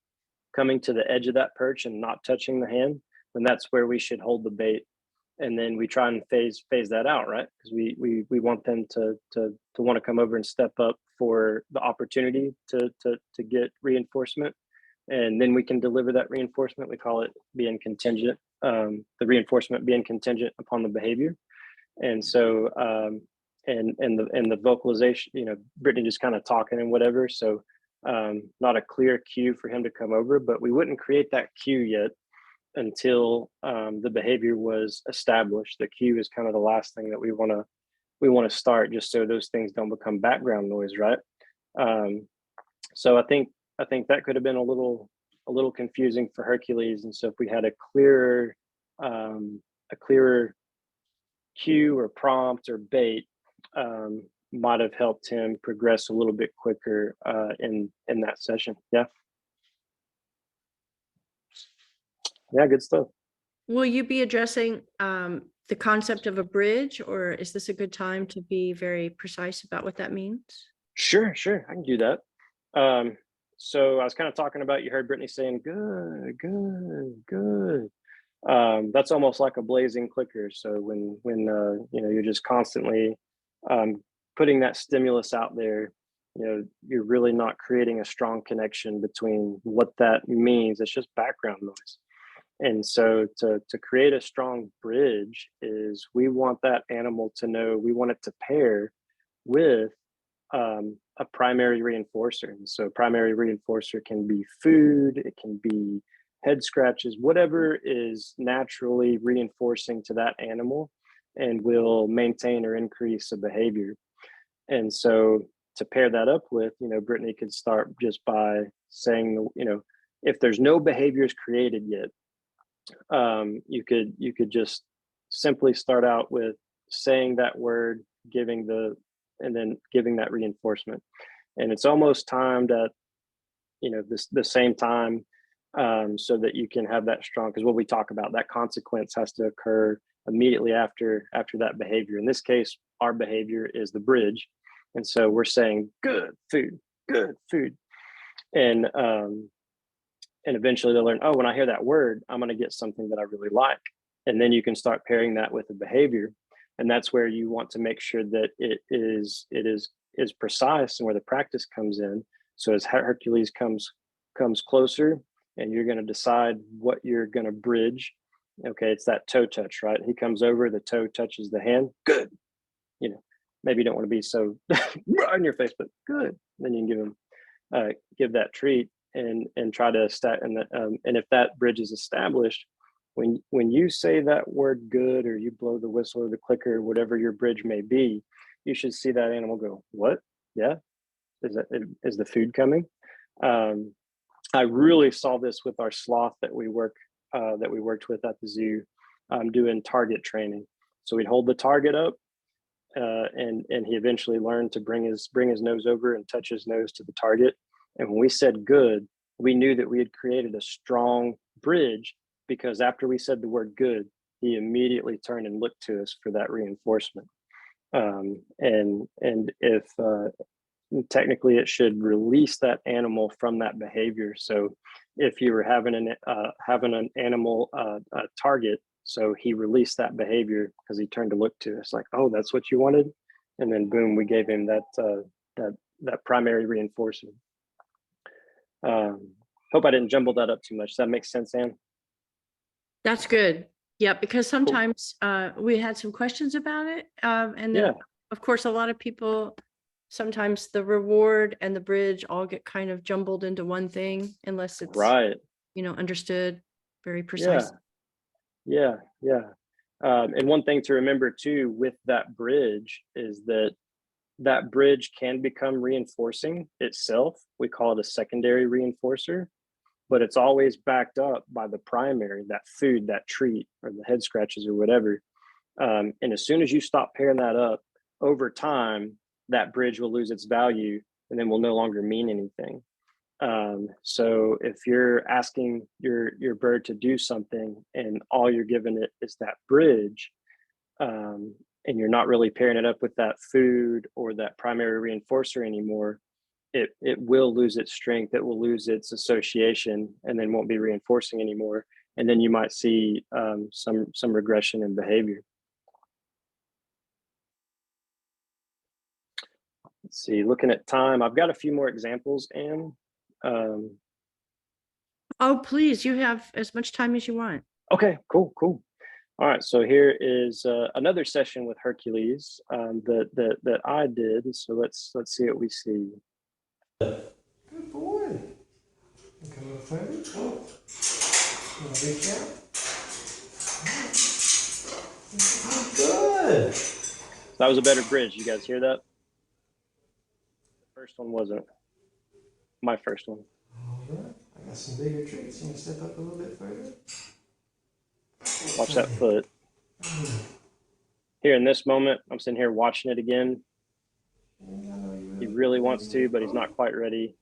coming to the edge of that perch and not touching the hand, then that's where we should hold the bait. And then we try and phase that out, right? Because we want them to want to come over and step up for the opportunity to get reinforcement. And then we can deliver that reinforcement. We call it being contingent, the reinforcement being contingent upon the behavior. And so, and the vocalization, Brittany just kind of talking and whatever. So not a clear cue for him to come over, but we wouldn't create that cue yet until the behavior was established. The cue is kind of the last thing that we want to start, just so those things don't become background noise, right? So I think that could have been a little confusing for Hercules. And so if we had a clearer cue or prompt or bait, might have helped him progress a little bit quicker in that session. Yeah. Yeah, good stuff. Will you be addressing the concept of a bridge, or is this a good time to be very precise about what that means? Sure, I can do that. So I was kind of talking about, you heard Brittany saying, good, good, good. That's almost like a blazing clicker. So when you know, you're just constantly putting that stimulus out there, you know, you're really not creating a strong connection between what that means. It's just background noise. And so to create a strong bridge is, we want that animal to know, we want it to pair with a primary reinforcer. And so primary reinforcer can be food, it can be head scratches, whatever is naturally reinforcing to that animal and will maintain or increase a behavior. And so to pair that up with, you know, Brittany could start just by saying, you know, if there's no behaviors created yet, you could just simply start out with saying that word, and then giving that reinforcement. And it's almost timed at, you know, the same time, so that you can have that strong, because what we talk about, that consequence has to occur immediately after that behavior. In this case, our behavior is the bridge. And so we're saying good food, and eventually they'll learn, oh, when I hear that word, I'm going to get something that I really like. And then you can start pairing that with a behavior. And that's where you want to make sure that it is precise, and where the practice comes in. So as Hercules comes closer, and you're going to decide what you're going to bridge. Okay, it's that toe touch, right? He comes over, the toe touches the hand. Good. You know, maybe you don't want to be so in your face, but good. Then you can give that treat and try to and if that bridge is established, when you say that word good, or you blow the whistle or the clicker, whatever your bridge may be, you should see that animal go, what? Yeah, is the food coming? I really saw this with our sloth that we worked with at the zoo, doing target training. So we'd hold the target up, and he eventually learned to bring his nose over and touch his nose to the target. And when we said good, we knew that we had created a strong bridge, because after we said the word good, he immediately turned and looked to us for that reinforcement. And if technically it should release that animal from that behavior. So if you were having an animal target, so he released that behavior because he turned to look to us like, oh, that's what you wanted. And then boom, we gave him that primary reinforcement. Hope I didn't jumble that up too much. Does that make sense, Ann? That's good. Yeah, because sometimes we had some questions about it. And then, of course, a lot of people, sometimes the reward and the bridge all get kind of jumbled into one thing, unless it's you know, understood very precisely. Yeah. And one thing to remember too with that bridge is that bridge can become reinforcing itself. We call it a secondary reinforcer, but it's always backed up by the primary, that food, that treat, or the head scratches or whatever. And as soon as you stop pairing that up, over time, that bridge will lose its value and then will no longer mean anything. So if you're asking your bird to do something and all you're giving it is that bridge, and you're not really pairing it up with that food or that primary reinforcer anymore, it will lose its strength, it will lose its association, and then won't be reinforcing anymore. And then you might see some regression in behavior. Let's see, looking at time, I've got a few more examples, Anne. Oh, please, you have as much time as you want. Okay, cool. All right, so here is another session with Hercules that I did. So let's see what we see. Good boy. Come on, friend. Oh. Reach out. Good. That was a better bridge. You guys hear that? The first one wasn't. My first one. All right. I got some bigger treats. You can step up a little bit further. Watch that foot. Here in this moment, I'm sitting here watching it again. He really wants to, but he's not quite ready.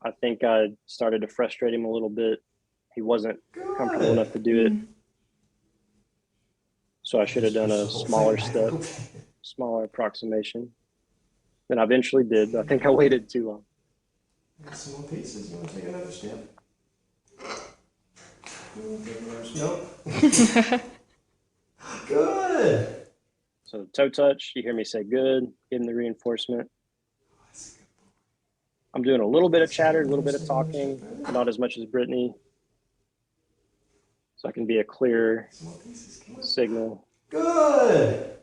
I think I started to frustrate him a little bit. he wasn't comfortable enough to do it. So I should have done a smaller step, smaller approximation than I eventually did. I think I waited too long. Got some more pieces. You want to take another step? Nope. Good. So toe touch, you hear me say good, give him the reinforcement. I'm doing a little bit of chatter, a little bit of talking, not as much as Brittany. So I can be a clearer signal. Good.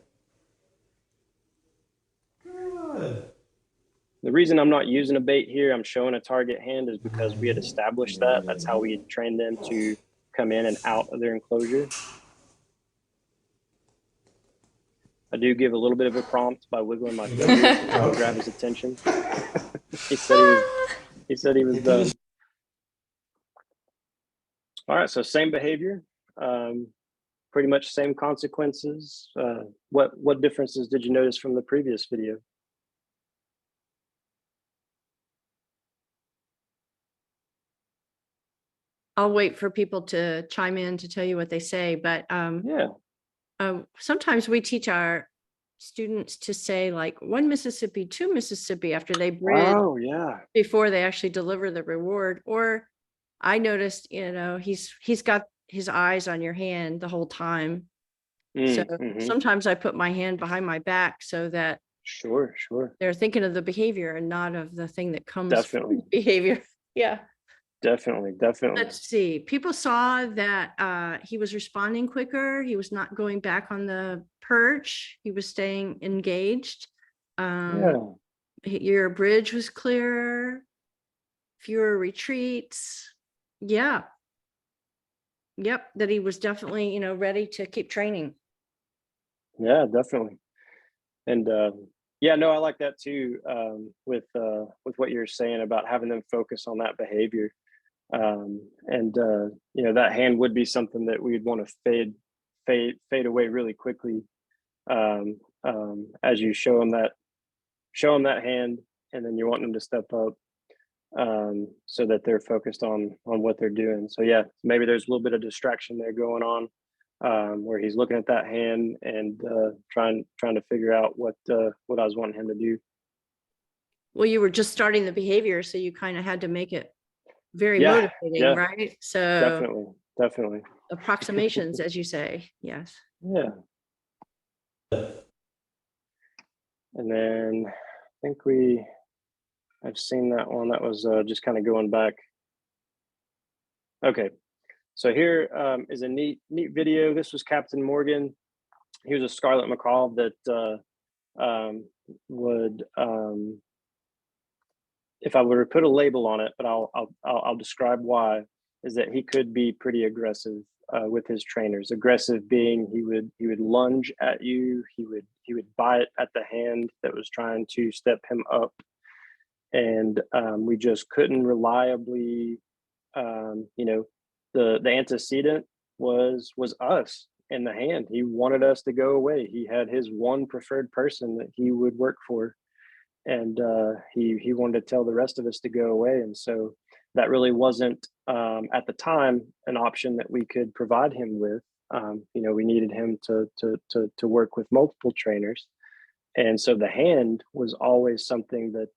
Good. The reason I'm not using a bait here, I'm showing a target hand, is because we had established that. That's how we had trained them to come in and out of their enclosure. I do give a little bit of a prompt by wiggling my finger to grab his attention. he said he was done. All right, so same behavior, pretty much same consequences. What differences did you notice from the previous video? I'll wait for people to chime in to tell you what they say, but sometimes we teach our students to say like 1 Mississippi, 2 Mississippi after they bridge before they actually deliver the reward. Or I noticed, you know, he's got his eyes on your hand the whole time. So sometimes I put my hand behind my back so that they're thinking of the behavior and not of the thing that comes from behavior. Yeah. Definitely. Let's see. People saw that he was responding quicker. He was not going back on the perch. He was staying engaged. Your bridge was clearer. Fewer retreats. Yeah. Yep. That he was definitely, you know, ready to keep training. Yeah, definitely. And yeah, no, I like that too. With what you're saying about having them focus on that behavior. You know, that hand would be something that we'd want to fade away really quickly as you show them that hand, and then you want them to step up so that they're focused on what they're doing. So yeah, maybe there's a little bit of distraction there going on where he's looking at that hand and trying to figure out what I was wanting him to do. Well, you were just starting the behavior, so you kind of had to make it very motivating, right? So definitely approximations, as you say. Yes. Yeah. And then I think I've seen that one. That was just kind of going back. Okay, so here is a neat video. This was Captain Morgan. He was a scarlet macaw that would if I were to put a label on it, but I'll describe why, is that he could be pretty aggressive with his trainers. Aggressive being he would lunge at you, he would bite at the hand that was trying to step him up, and we just couldn't reliably, you know, the antecedent was us in the hand. He wanted us to go away. He had his one preferred person that he would work for. And he wanted to tell the rest of us to go away. And so that really wasn't, at the time, an option that we could provide him with. You know, we needed him to work with multiple trainers. And so the hand was always something that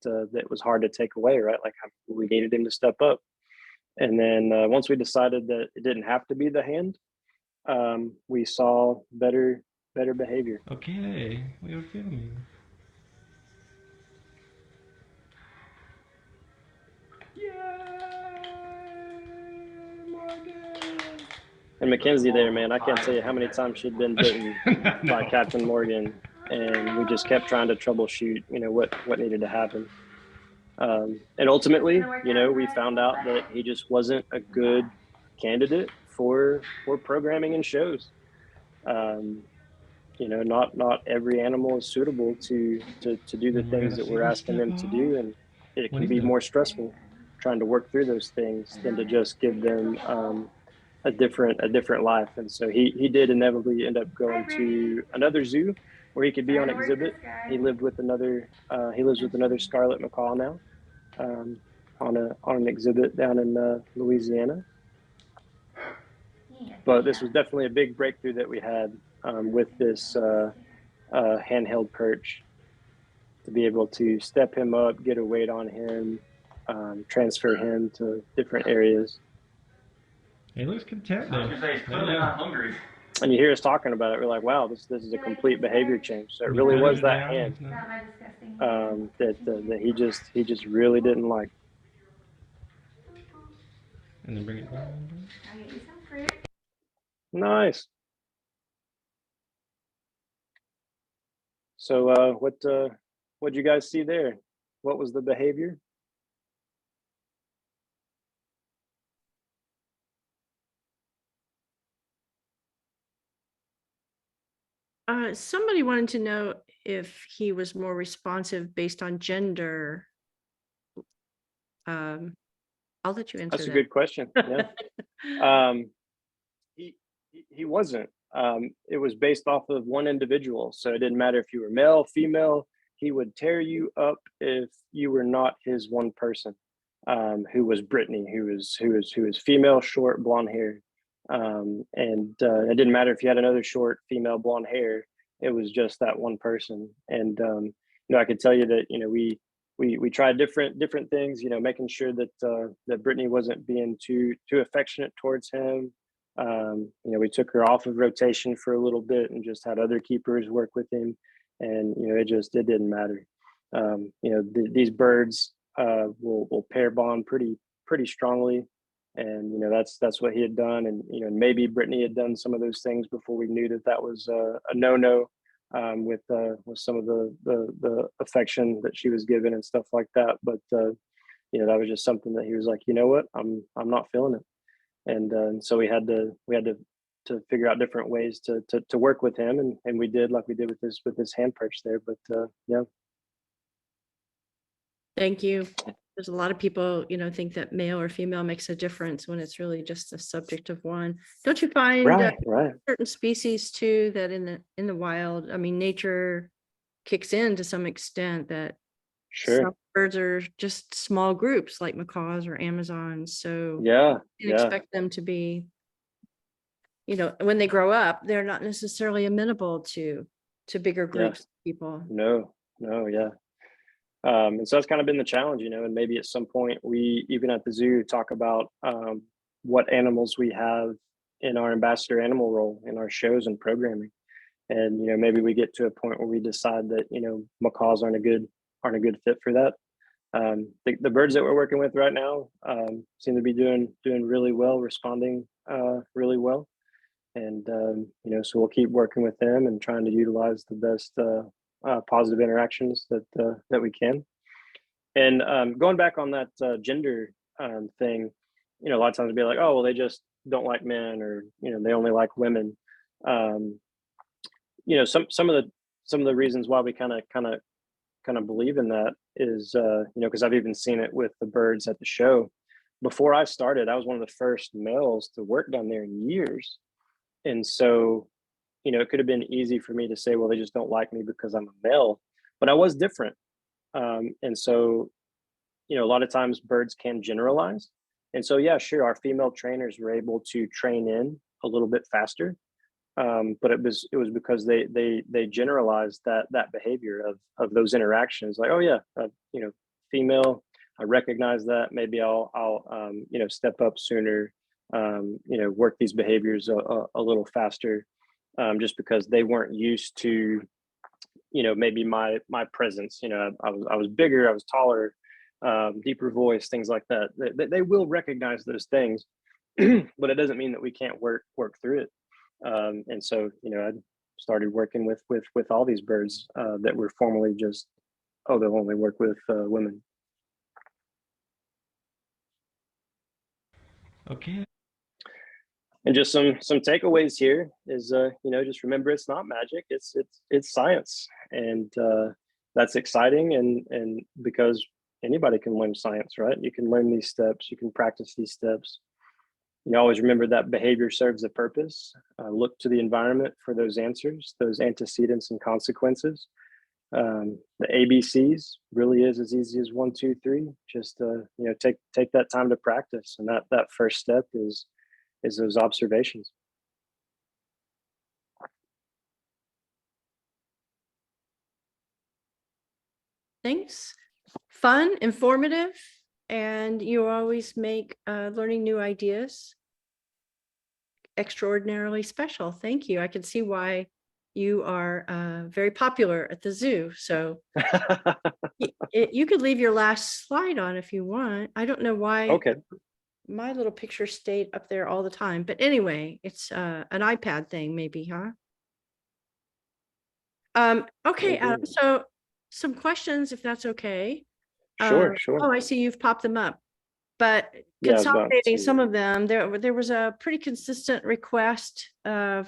was hard to take away, right? Like we needed him to step up. And then once we decided that it didn't have to be the hand, we saw better behavior. Okay, we are filming. And Mackenzie there, man, I can't tell you how many times she'd been bitten by Captain Morgan, and we just kept trying to troubleshoot, you know, what needed to happen. And ultimately, you know, we found out that he just wasn't a good candidate for programming and shows. You know, not every animal is suitable to do the things that we're asking them to do, and it can be more stressful trying to work through those things than to just give them a different life. And so he did inevitably end up going to another zoo where he could be on exhibit. He lives with another scarlet macaw now on an exhibit down in Louisiana. But this was definitely a big breakthrough that we had with this handheld perch, to be able to step him up, get a weight on him, transfer him to different areas. He looks content. I was gonna say he's clearly not hungry. And you hear us talking about it, we're like, wow, this is a complete behavior change. So it really was that hand that he just really didn't like. And then bring it down. I'll get you some fruit. Nice. So what'd you guys see there? What was the behavior? Somebody wanted to know if he was more responsive based on gender. I'll let you answer That's that. a good question. Yeah. He wasn't. It was based off of one individual. So it didn't matter if you were male, female, he would tear you up if you were not his one person, who was Brittany, who was female, short, blonde hair. And it didn't matter if you had another short female blonde hair, it was just that one person. And I could tell you that we tried different things, making sure that that Brittany wasn't being too affectionate towards him. We took her off of rotation for a little bit and just had other keepers work with him, and it didn't matter. These birds will pair bond pretty strongly. And that's what he had done, and maybe Brittany had done some of those things before we knew that was a no-no, with some of the affection that she was given and stuff like that. But that was just something that he was like, you know what, I'm not feeling it, and so we had to figure out different ways to work with him, and we did, like we did with this hand perch there. But yeah. Thank you. There's a lot of people, think that male or female makes a difference when it's really just a subject of one. Don't you find Right. certain species too that in the wild, nature kicks in to some extent, that Sure. some birds are just small groups like macaws or Amazons. So Yeah. you can expect them to be, when they grow up, they're not necessarily amenable to bigger groups of people. No, yeah. And so that's kind of been the challenge, and maybe at some point we, even at the zoo, talk about what animals we have in our ambassador animal role in our shows and programming. And, maybe we get to a point where we decide that, macaws aren't a good fit for that. The birds that we're working with right now seem to be doing really well, responding really well. And, so we'll keep working with them and trying to utilize the best positive interactions that we can. And going back on that gender thing, a lot of times we'll be like, oh, well, they just don't like men, or they only like women. Some of the reasons why we kind of believe in that is because I've even seen it with the birds at the show. Before I started, I was one of the first males to work down there in years, and so it could have been easy for me to say, well, they just don't like me because I'm a male, but I was different. And so, a lot of times birds can generalize. And so, yeah, sure, our female trainers were able to train in a little bit faster. But it was because they generalized that behavior of those interactions. Like, oh yeah, female, I recognize that. Maybe I'll step up sooner, work these behaviors a little faster. Just because they weren't used to, maybe my presence. I was bigger, I was taller, deeper voice, things like that. They will recognize those things, but it doesn't mean that we can't work through it. And so, I started working with all these birds that were formerly just, they'll only work with women. Okay. And just some takeaways here is, just remember, it's not magic. It's science, and that's exciting. And because anybody can learn science, right? You can learn these steps. You can practice these steps. You always remember that behavior serves a purpose. Look to the environment for those answers, those antecedents and consequences. The ABCs really is as easy as 1, 2, 3. Just take that time to practice, and that first step is is those observations. Thanks. Fun, informative, and you always make learning new ideas extraordinarily special. Thank you. I can see why you are very popular at the zoo. So you could leave your last slide on if you want. I don't know why. Okay. My little picture stayed up there all the time. But anyway, it's an iPad thing maybe, huh? Okay, Adam, so some questions, if that's okay. Sure, sure. Oh, I see you've popped them up. But consolidating some of them, there was a pretty consistent request for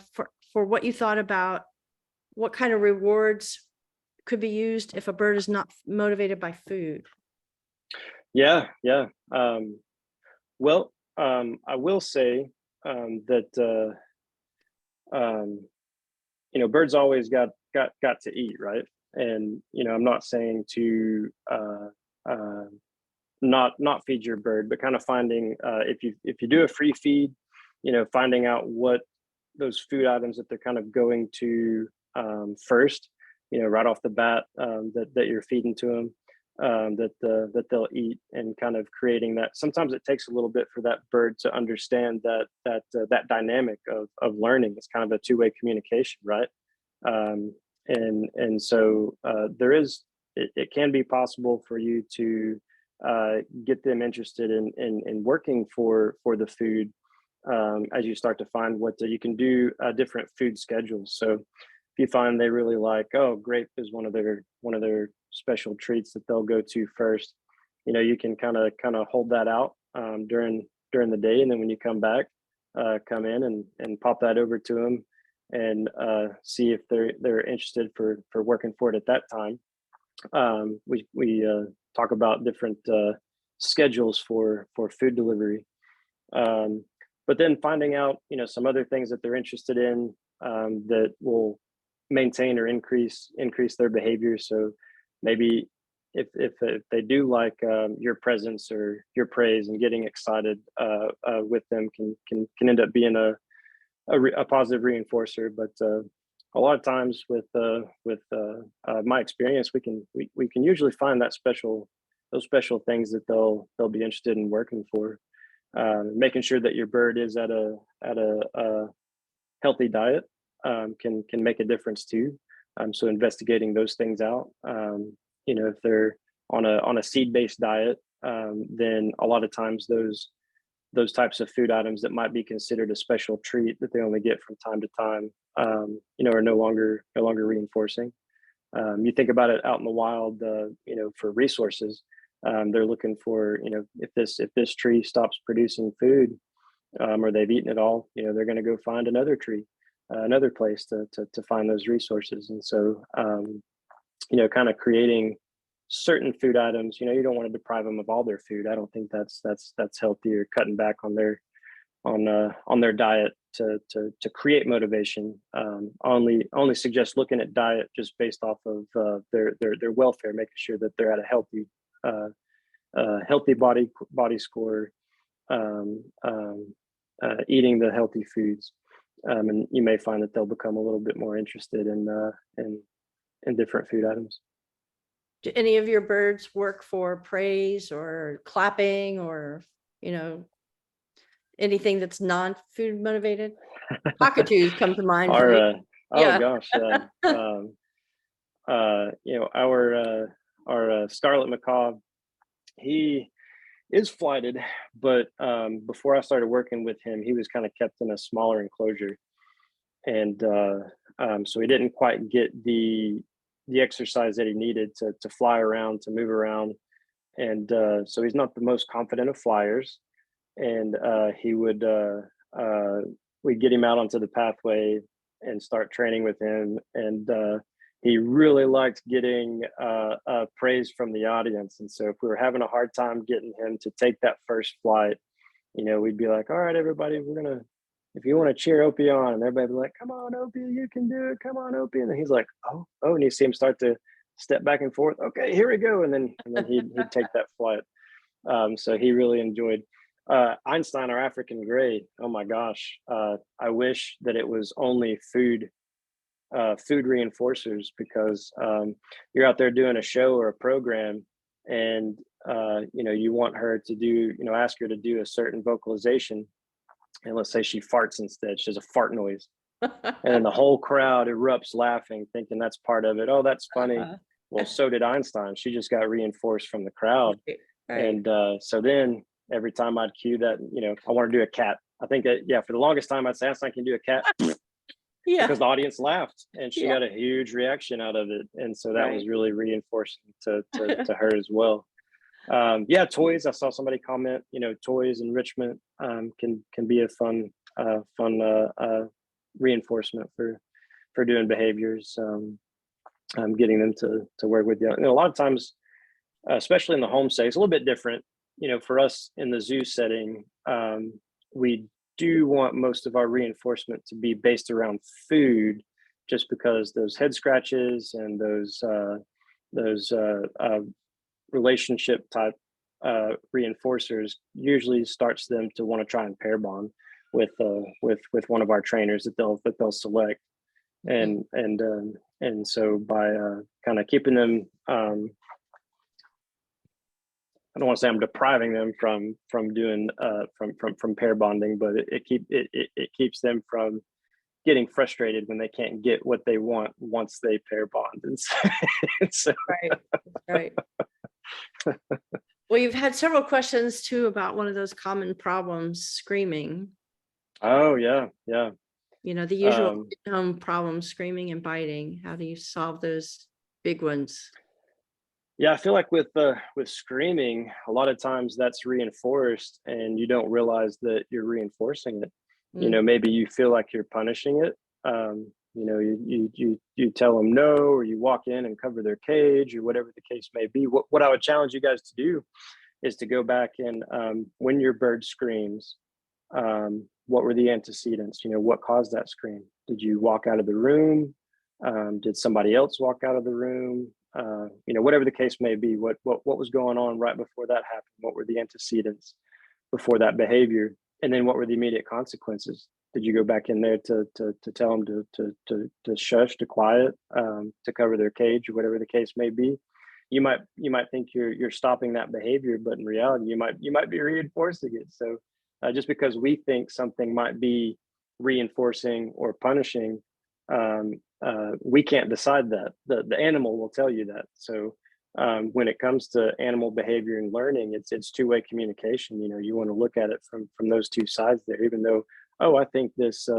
what you thought about what kind of rewards could be used if a bird is not motivated by food. Yeah. Well, I will say that birds always got to eat, right? And I'm not saying to not feed your bird, but kind of finding if you do a free feed, finding out what those food items that they're kind of going to first, right off the bat, that you're feeding to them, that they'll eat, and kind of creating that. Sometimes it takes a little bit for that bird to understand that dynamic of learning. It's kind of a two-way communication, right? And so it can be possible for you to get them interested in working for the food as you start to find what you can do different food schedules. So if you find they really like, grape is one of their special treats that they'll go to first, you can kind of hold that out during the day, and then when you come back, come in and pop that over to them and see if they're interested for working for it at that time. We talk about different schedules for food delivery, but then finding out some other things that they're interested in that will maintain or increase their behavior. So maybe if they do like your presence or your praise, and getting excited with them can end up being a positive reinforcer. But a lot of times with my experience, we can usually find those special things that they'll be interested in working for. Making sure that your bird is at a healthy diet can make a difference too. So investigating those things out. If they're on a seed-based diet, then a lot of times those types of food items that might be considered a special treat that they only get from time to time, are no longer reinforcing. You think about it out in the wild, for resources, they're looking for, if this tree stops producing food, or they've eaten it all, they're going to go find another tree, another place to find those resources. And so, kind of creating certain food items, you don't want to deprive them of all their food. I don't think that's healthy, or cutting back on their diet to create motivation. Only suggest looking at diet just based off of their welfare, making sure that they're at a healthy body score, eating the healthy foods, and you may find that they'll become a little bit more interested in different food items. Do any of your birds work for praise or clapping, or anything that's non-food motivated? Cockatoos come to mind. Gosh, our scarlet macaw, he is flighted, but before I started working with him, he was kind of kept in a smaller enclosure, and so he didn't quite get the exercise that he needed to fly around, to move around, and so he's not the most confident of flyers. And we'd get him out onto the pathway and start training with him, and he really liked getting praise from the audience. And so if we were having a hard time getting him to take that first flight, we'd be like, all right, everybody, if you want to cheer Opie on, and everybody be like, come on, Opie, you can do it. Come on, Opie. And then he's like, oh, and you see him start to step back and forth. Okay, here we go. And then he'd take that flight. So he really enjoyed. Einstein or African gray. Oh my gosh. I wish that it was only food reinforcers, because you're out there doing a show or a program, and you want her to do, ask her to do a certain vocalization, and let's say she farts instead. She has a fart noise, and then the whole crowd erupts laughing, thinking that's part of it. Oh, that's funny. Well, so did Einstein. She just got reinforced from the crowd. Right. And so then every time I'd cue that, I want to do a cat. I think that, for the longest time I'd say Einstein can do a cat. Because the audience laughed, and she got a huge reaction out of it. And so that was really reinforcing to her as well. Toys. I saw somebody comment, toys enrichment can be a fun reinforcement for doing behaviors, getting them to work with you. And a lot of times, especially in the home setting, it's a little bit different. For us in the zoo setting, we do want most of our reinforcement to be based around food, just because those head scratches and those relationship type reinforcers usually starts them to want to try and pair bond with one of our trainers that they'll select. And so by kind of keeping them, I don't want to say I'm depriving them from doing from pair bonding, but it keeps them from getting frustrated when they can't get what they want once they pair bond. And so right. Well, you've had several questions too about one of those common problems, screaming. Oh yeah. The usual problems, screaming and biting. How do you solve those big ones? Yeah, I feel like with screaming, a lot of times that's reinforced, and you don't realize that you're reinforcing it. Maybe you feel like you're punishing it. You tell them no, or you walk in and cover their cage, or whatever the case may be. What I would challenge you guys to do is to go back and when your bird screams, what were the antecedents? What caused that scream? Did you walk out of the room? Did somebody else walk out of the room? Whatever the case may be, what was going on right before that happened? What were the antecedents before that behavior? And then what were the immediate consequences? Did you go back in there to tell them to shush, to quiet, to cover their cage, or whatever the case may be? You might think you're stopping that behavior, but in reality, you might be reinforcing it. So just because we think something might be reinforcing or punishing, we can't decide that. The animal will tell you that. So when it comes to animal behavior and learning, it's two-way communication. You want to look at it from those two sides there. Even though, I think this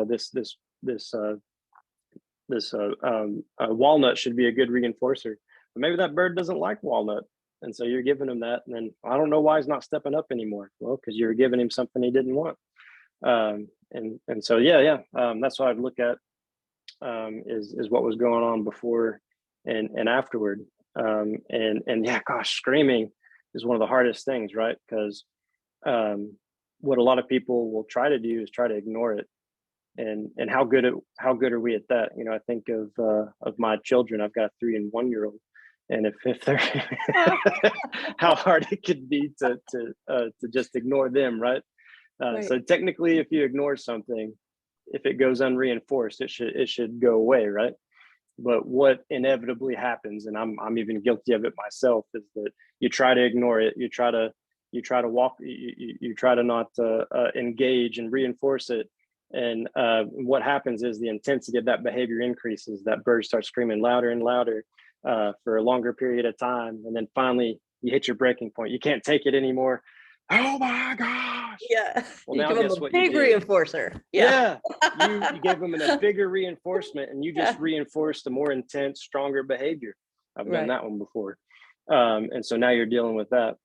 walnut should be a good reinforcer, but maybe that bird doesn't like walnut, and so you're giving him that, and then I don't know why he's not stepping up anymore. Well, because you're giving him something he didn't want. And so that's what I'd look at. Is what was going on before and afterward. Screaming is one of the hardest things, right? Because what a lot of people will try to do is try to ignore it. And how good are we at that? I think of my children. I've got a 3 and 1 year old, and if they're how hard it could be to just ignore them, right? Right. So technically, if you ignore something, if it goes unreinforced, it should go away, right? But what inevitably happens, and I'm even guilty of it myself, is that you try to ignore it, you try to walk, you try to not engage and reinforce it, and what happens is the intensity of that behavior increases. That bird starts screaming louder and louder for a longer period of time, and then finally you hit your breaking point. You can't take it anymore. Oh my gosh! Yeah. Well, now guess what? Big reinforcer. Yeah. You gave them a bigger reinforcement, and you just reinforced a more intense, stronger behavior. I've done that one before, and so now you're dealing with that.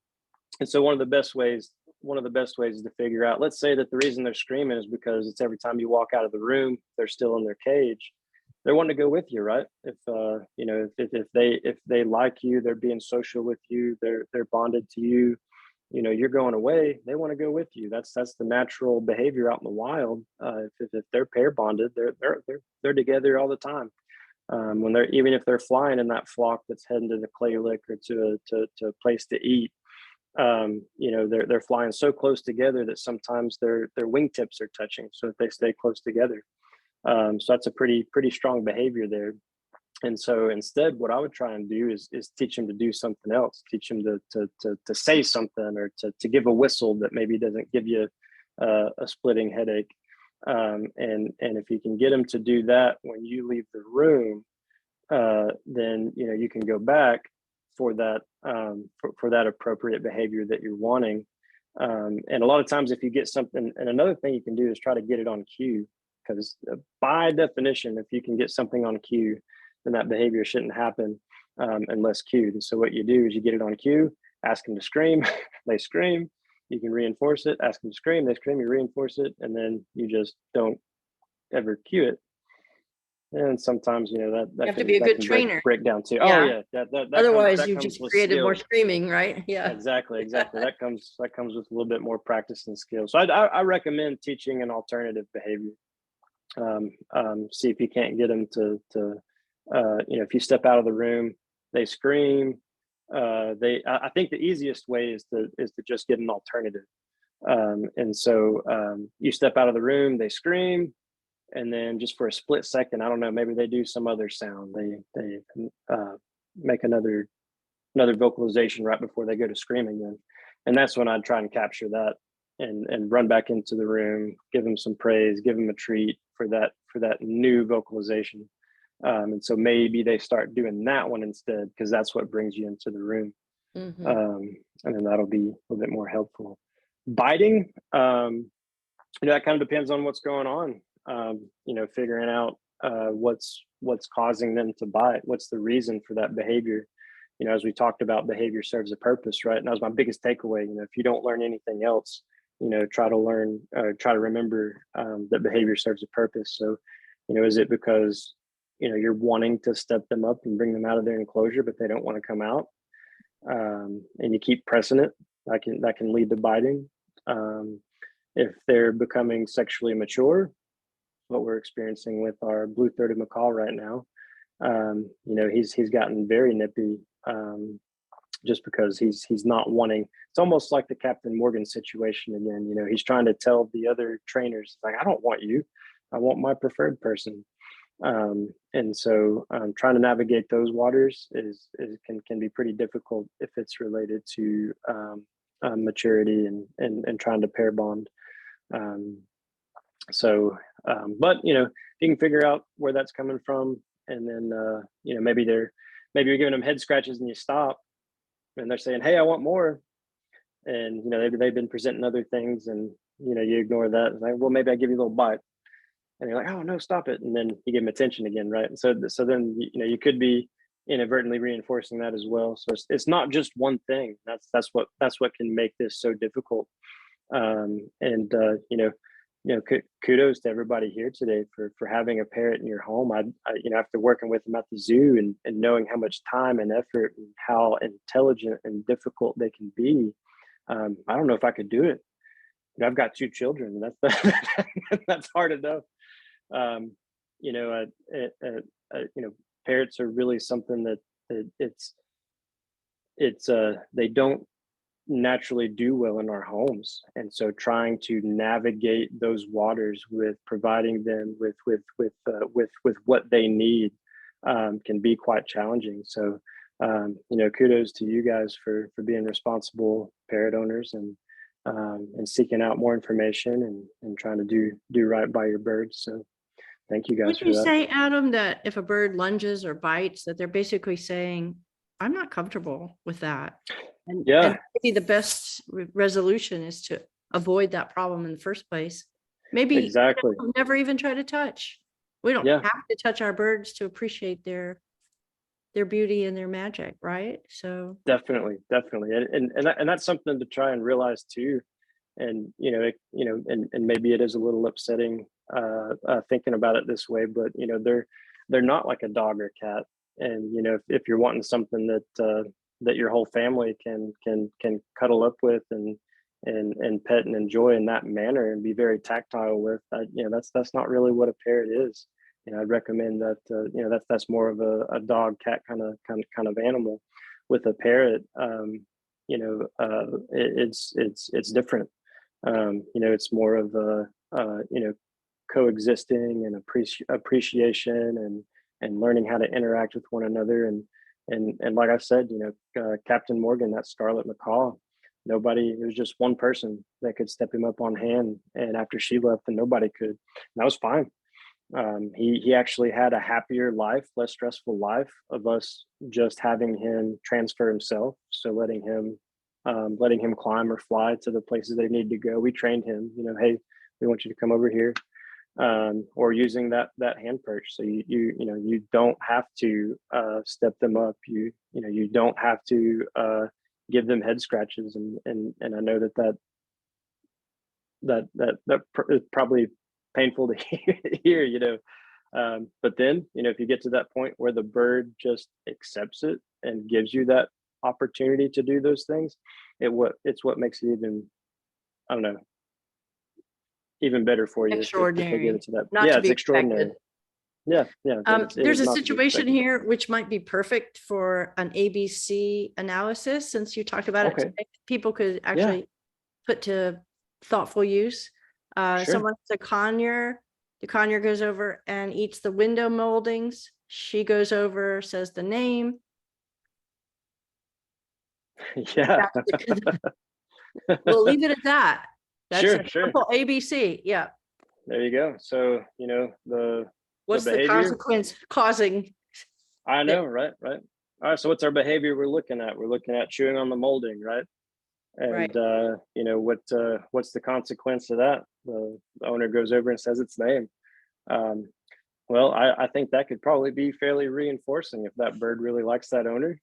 And so one of the best ways is to figure out. Let's say that the reason they're screaming is because it's every time you walk out of the room, they're still in their cage. They're wanting to go with you, right? If they like you, they're being social with you, they're bonded to you. You're going away, they want to go with you. That's the natural behavior out in the wild. If they're pair bonded, they're together all the time. When even if they're flying in that flock that's heading to the clay lick or to a place to eat, you know, they're flying so close together that sometimes their wingtips are touching, so that they stay close together. So that's a pretty strong behavior there. And so instead, what I would try and do is teach them to do something else. Teach them to say something, or to give a whistle that maybe doesn't give you a splitting headache. And if you can get them to do that when you leave the room, then you know you can go back for that for that appropriate behavior that you're wanting. And a lot of times, if you get something, and another thing you can do is try to get it on cue, because by definition, if you can get something on cue, then that behavior shouldn't happen unless cued. And so what you do is you get it on cue, ask them to scream, they scream, you can reinforce it, ask them to scream, they scream, you reinforce it, and then you just don't ever cue it. And sometimes, you know, that you have to be a good trainer. Break down too. Yeah. Oh yeah. That Otherwise, that you comes just with created skill. more screaming, right? Yeah. Exactly. That comes with a little bit more practice and skill. So I recommend teaching an alternative behavior. See if you can't get them to you know, if you step out of the room, they scream. I think the easiest way is to just get an alternative. And so you step out of the room, they scream, and then just for a split second, I don't know, maybe they do some other sound. They make another vocalization right before they go to scream again. And that's when I'd try and capture that and run back into the room, give them some praise, give them a treat for that new vocalization. And so maybe they start doing that one instead, because that's what brings you into the room. Mm-hmm. And then that'll be a little bit more helpful. Biting, you know, that kind of depends on what's going on. You know, figuring out what's causing them to bite, what's the reason for that behavior. You know, as we talked about, behavior serves a purpose, right? And that was my biggest takeaway. You know, if you don't learn anything else, you know, try to remember that behavior serves a purpose. So, you know, is it because, you know, you're wanting to step them up and bring them out of their enclosure, but they don't want to come out, and you keep pressing it? That can lead to biting. If they're becoming sexually mature, what we're experiencing with our blue-throated macaw right now, you know, he's gotten very nippy, just because he's not wanting. It's almost like the Captain Morgan situation again. You know, he's trying to tell the other trainers, like, I don't want you, I want my preferred person. And so trying to navigate those waters can be pretty difficult if it's related to maturity and trying to pair bond. But you know, you can figure out where that's coming from, and then you know, maybe you're giving them head scratches and you stop, and they're saying, hey, I want more. And you know, they've been presenting other things, and you know, you ignore that. It's like, well, maybe I give you a little bite, and you're like, oh no, stop it. And then you give them attention again, right? And so then you know, you could be inadvertently reinforcing that as well. So it's not just one thing. That's what can make this so difficult. You know, kudos to everybody here today for having a parrot in your home. I you know, after working with them at the zoo and knowing how much time and effort and how intelligent and difficult they can be, I don't know if I could do it. You know, I've got 2 children. That's hard enough. You know, you know, parrots are really something that they don't naturally do well in our homes, and so trying to navigate those waters with providing them with what they need can be quite challenging. So you know, kudos to you guys for being responsible parrot owners and seeking out more information and trying to do right by your birds. So thank you guys Would for you that. say, Adam, that if a bird lunges or bites, that they're basically saying, I'm not comfortable with that? And maybe the best resolution is to avoid that problem in the first place. Maybe exactly. Never even try to touch. We don't have to touch our birds to appreciate their beauty and their magic, right? So definitely, and that's something to try and realize too. And you know, and maybe it is a little upsetting thinking about it this way, but you know, they're not like a dog or cat. And you know, if you're wanting something that your whole family can cuddle up with and pet and enjoy in that manner and be very tactile with, you know, that's not really what a parrot is. You know, I'd recommend that you know, that's more of a dog cat kind of animal. With a parrot, it's different. It's more of a coexisting and appreciation and learning how to interact with one another. And like I said, Captain Morgan, that Scarlet Macaw, it was just one person that could step him up on hand. And after she left, then nobody could. And that was fine. He actually had a happier life, less stressful life of us just having him transfer himself. So letting him climb or fly to the places they need to go. We trained him, hey, we want you to come over here, or using that hand perch. So you don't have to step them up. You don't have to give them head scratches. And I know that is probably painful to hear, but then, if you get to that point where the bird just accepts it and gives you that opportunity to do those things, it's what makes it even, I don't know, even better for you. Extraordinary. If to that. Not yeah, to it's be extraordinary. Expected. Yeah. There's a situation here which might be perfect for an ABC analysis, since you talked about it today. People could actually put to thoughtful use. Someone's a conure. The conure goes over and eats the window moldings. She goes over, says the name. Yeah. We'll leave it at that. That's sure, a simple ABC. Yeah. There you go. So, what's the consequence causing? I know, right? All right. So what's our behavior we're looking at? We're looking at chewing on the molding, right? And, what's the consequence of that? The owner goes over and says its name. Well, I think that could probably be fairly reinforcing if that bird really likes that owner,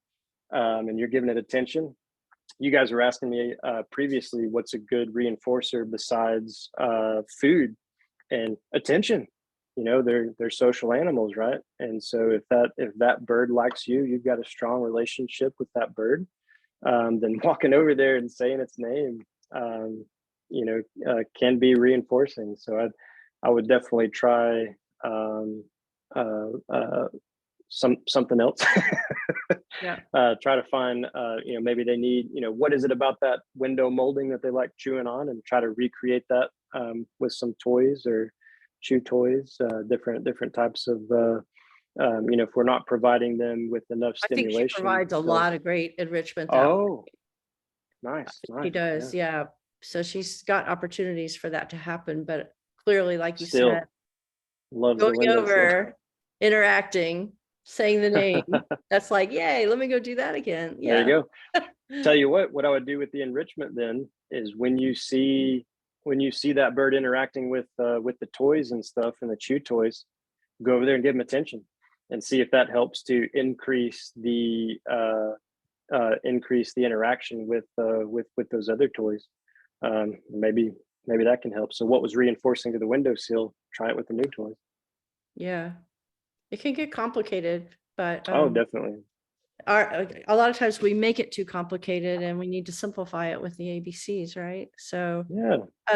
and you're giving it attention. You guys were asking me previously, what's a good reinforcer besides food and attention? They're social animals, right? And so if that bird likes you, you've got a strong relationship with that bird. Then walking over there and saying its name, can be reinforcing. So I would definitely try something else. Try to find, maybe they need, what is it about that window molding that they like chewing on, and try to recreate that with some toys or chew toys, different types of, if we're not providing them with enough stimulation. I think she provides a lot of great enrichment. Nice. She does. Yeah. So she's got opportunities for that to happen, but clearly, like you said, going over, interacting, saying the name, that's like, yay, let me go do that again. Yeah. There you go. Tell you what I would do with the enrichment then is when you see that bird interacting with the toys and stuff and the chew toys, go over there and give them attention and see if that helps to increase the interaction with those other toys. Maybe that can help. So what was reinforcing to the windowsill, try it with the new toys. Yeah, it can get complicated, but definitely. A lot of times we make it too complicated, and we need to simplify it with the ABCs, right? So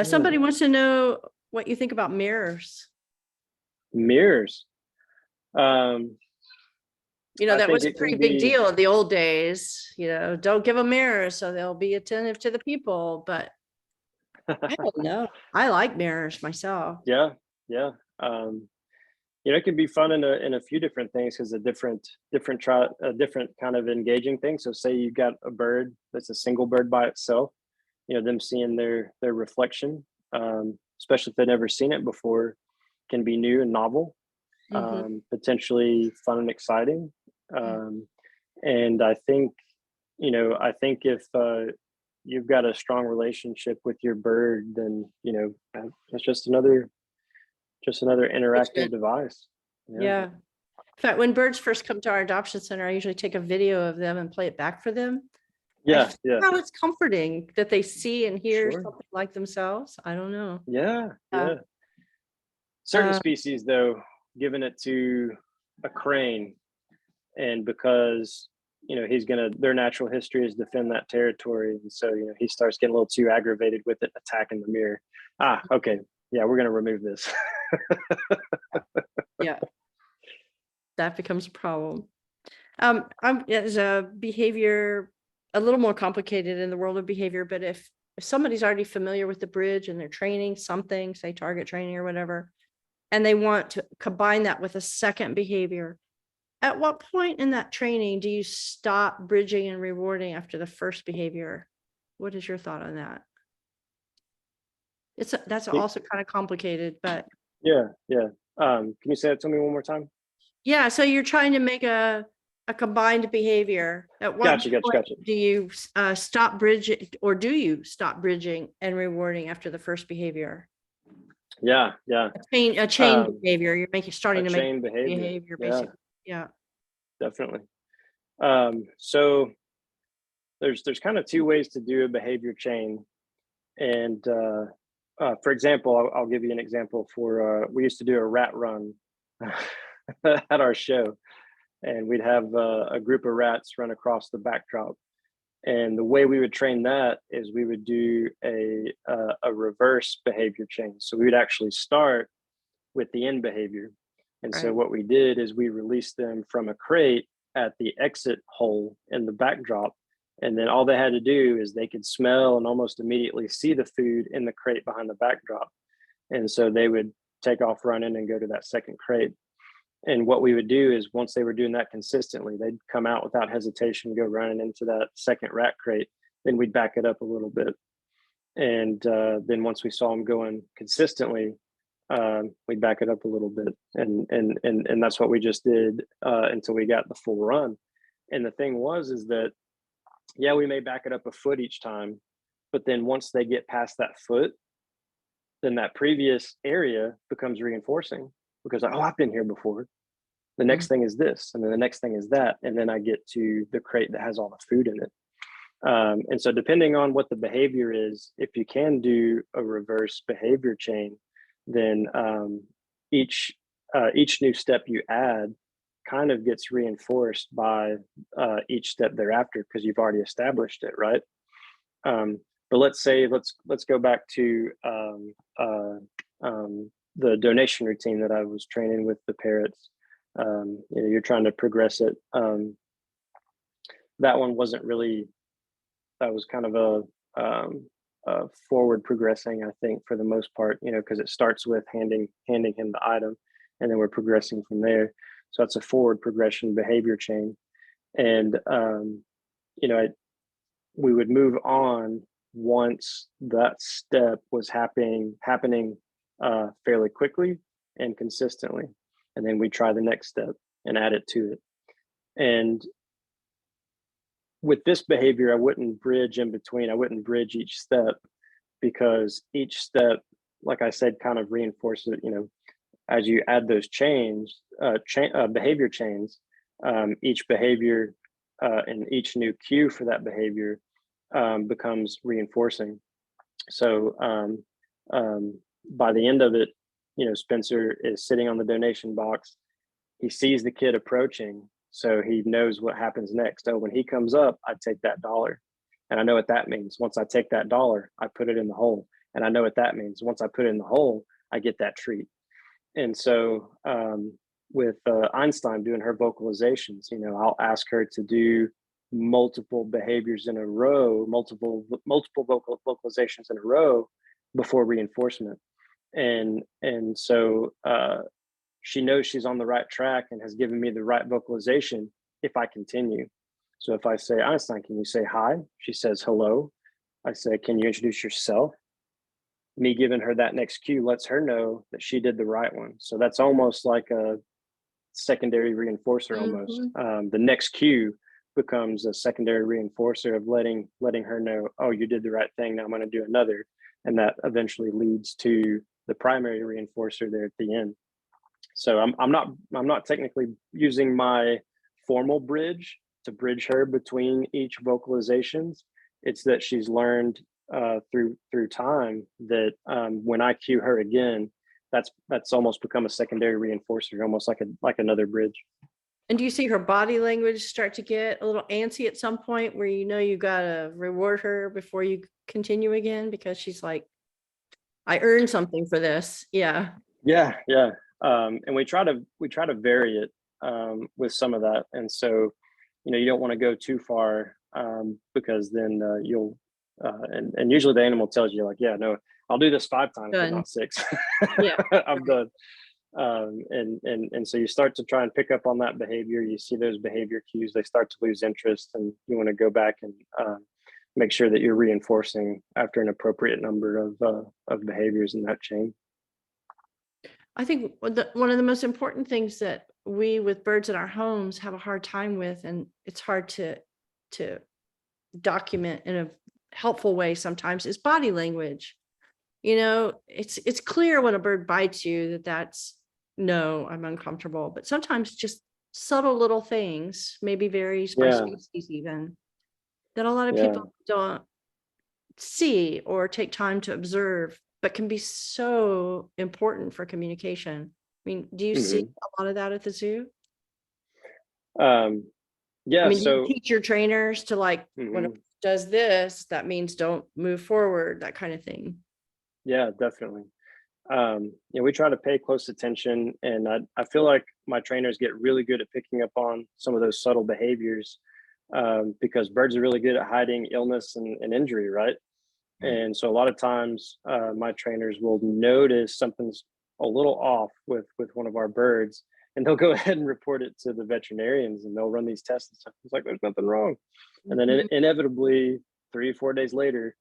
somebody wants to know what you think about mirrors. Mirrors. That was a pretty big deal in the old days. Don't give them mirrors so they'll be attentive to the people. But I don't know. I like mirrors myself. Yeah. It can be fun in a few different things, because a different kind of engaging thing. So say you got a bird that's a single bird by itself, them seeing their reflection, especially if they've never seen it before, can be new and novel, potentially fun and exciting. And I think if you've got a strong relationship with your bird, then it's just another interactive device. Yeah. In fact, when birds first come to our adoption center, I usually take a video of them and play it back for them. Yeah. How it's comforting that they see and hear something like themselves. I don't know. Yeah. Certain species, though, giving it to a crane, and because their natural history is defend that territory, and so he starts getting a little too aggravated with it, attacking the mirror. Okay, yeah, we're gonna remove this. Yeah, that becomes a problem. As a behavior a little more complicated in the world of behavior, but if somebody's already familiar with the bridge and they're training something, say target training or whatever, and they want to combine that with a second behavior, at what point in that training do you stop bridging and rewarding after the first behavior? What is your thought on that? That's also kind of complicated, but yeah. Can you say that to me one more time? yeah, so you're trying to make a combined behavior. At what point do you stop bridging, or do you stop bridging and rewarding after the first behavior? Yeah. A chain behavior. You're starting to make behavior basically. Yeah, definitely. So there's kind of two ways to do a behavior chain. And for example, I'll give you an example for, we used to do a rat run at our show, and we'd have a group of rats run across the backdrop. And the way we would train that is we would do a reverse behavior chain. So we would actually start with the end behavior. And so what we did is we released them from a crate at the exit hole in the backdrop. And then all they had to do is they could smell and almost immediately see the food in the crate behind the backdrop. And so they would take off running and go to that second crate. And what we would do is once they were doing that consistently, they'd come out without hesitation, go running into that second rat crate. Then we'd back it up a little bit. And then once we saw them going consistently, we'd back it up a little bit. And that's what we just did until we got the full run. And the thing is that, yeah, we may back it up a foot each time, but then once they get past that foot, then that previous area becomes reinforcing, because, oh, I've been here before. The next thing is this, and then the next thing is that, and then I get to the crate that has all the food in it. And so depending on what the behavior is, if you can do a reverse behavior chain, then each new step you add kind of gets reinforced by each step thereafter, because you've already established it, right? But let's go back to the donation routine that I was training with the parrots. You're trying to progress it. That one wasn't really. That was kind of a forward progressing, I think, for the most part. Because it starts with handing him the item, and then we're progressing from there. So that's a forward progression behavior chain, and we would move on once that step was happening fairly quickly and consistently, and then we try the next step and add it to it. And with this behavior, I wouldn't bridge in between. I wouldn't bridge each step, because each step, like I said, kind of reinforces it. As you add those behavior chains, each behavior and each new cue for that behavior becomes reinforcing. So by the end of it, Spencer is sitting on the donation box. He sees the kid approaching, so he knows what happens next. Oh, when he comes up, I take that $1. And I know what that means. Once I take that $1, I put it in the hole. And I know what that means. Once I put it in the hole, I get that treat. And so with Einstein doing her vocalizations, I'll ask her to do multiple behaviors in a row, multiple vocalizations in a row before reinforcement. And so she knows she's on the right track and has given me the right vocalization if I continue. So if I say, Einstein, can you say hi? She says hello. I say, can you introduce yourself? Me giving her that next cue lets her know that she did the right one. So that's almost like a secondary reinforcer almost. The next cue becomes a secondary reinforcer of letting her know, oh, you did the right thing, now I'm going to do another. And that eventually leads to the primary reinforcer there at the end. So I'm not technically using my formal bridge to bridge her between each vocalizations. It's that she's learned through time that when I cue her again, that's almost become a secondary reinforcer, almost like another bridge. And do you see her body language start to get a little antsy at some point where you gotta reward her before you continue again, because she's like, I earned something for this? Yeah. And we try to vary it with some of that. And so you don't want to go too far because then you'll and usually the animal tells you like, yeah, no, I'll do this 5 times, but not 6. Yeah. I'm done. And so you start to try and pick up on that behavior. You see those behavior cues, they start to lose interest, and you want to go back and make sure that you're reinforcing after an appropriate number of behaviors in that chain. I think one of the most important things that we with birds in our homes have a hard time with, and it's hard to document in a helpful way sometimes, is body language. You know, it's clear when a bird bites you that that's no, I'm uncomfortable, but sometimes just subtle little things, maybe varies by species even, that a lot of people don't see or take time to observe, but can be so important for communication. I mean, do you see a lot of that at the zoo? Yeah. I mean, so you teach your trainers to like, when it does this, that means don't move forward, that kind of thing. Yeah, definitely. We try to pay close attention, and I feel like my trainers get really good at picking up on some of those subtle behaviors, because birds are really good at hiding illness and injury, right? And so a lot of times my trainers will notice something's a little off with one of our birds, and they'll go ahead and report it to the veterinarians, and they'll run these tests and stuff. It's like, there's nothing wrong. And then inevitably 3 or 4 days later,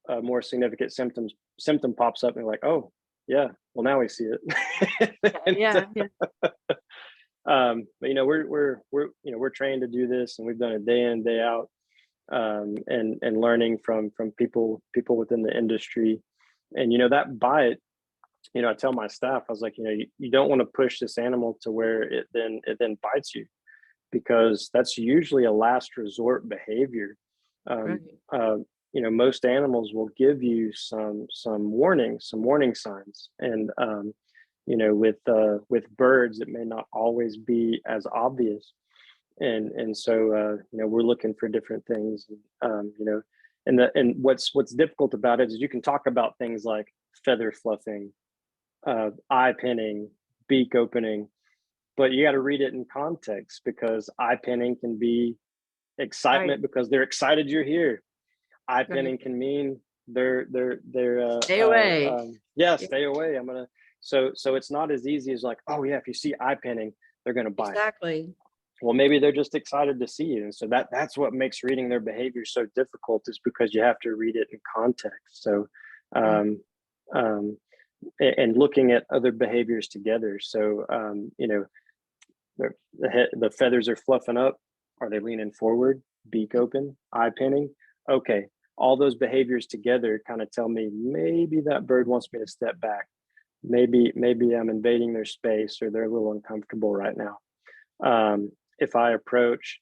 a more significant symptom pops up, and they're like, oh yeah, well now we see it. But we're trained to do this, and we've done it day in, day out, and learning from people within the industry. And that bite, I tell my staff, I was like, you don't want to push this animal to where it then bites you, because that's usually a last resort behavior. Most animals will give you some warning signs, and with birds it may not always be as obvious, and so we're looking for different things, and what's difficult about it is you can talk about things like feather fluffing, eye pinning, beak opening, but you got to read it in context, because eye pinning can be excitement because they're excited you're here. Eye pinning can mean they're stay away. Stay away. So it's not as easy as like, oh yeah, if you see eye pinning, they're gonna bite. Exactly. Well, maybe they're just excited to see you, and so that's what makes reading their behavior so difficult, is because you have to read it in context. So and looking at other behaviors together. So the feathers are fluffing up. Are they leaning forward? Beak open, eye pinning. Okay, all those behaviors together kind of tell me maybe that bird wants me to step back. Maybe I'm invading their space, or they're a little uncomfortable right now. If I approach,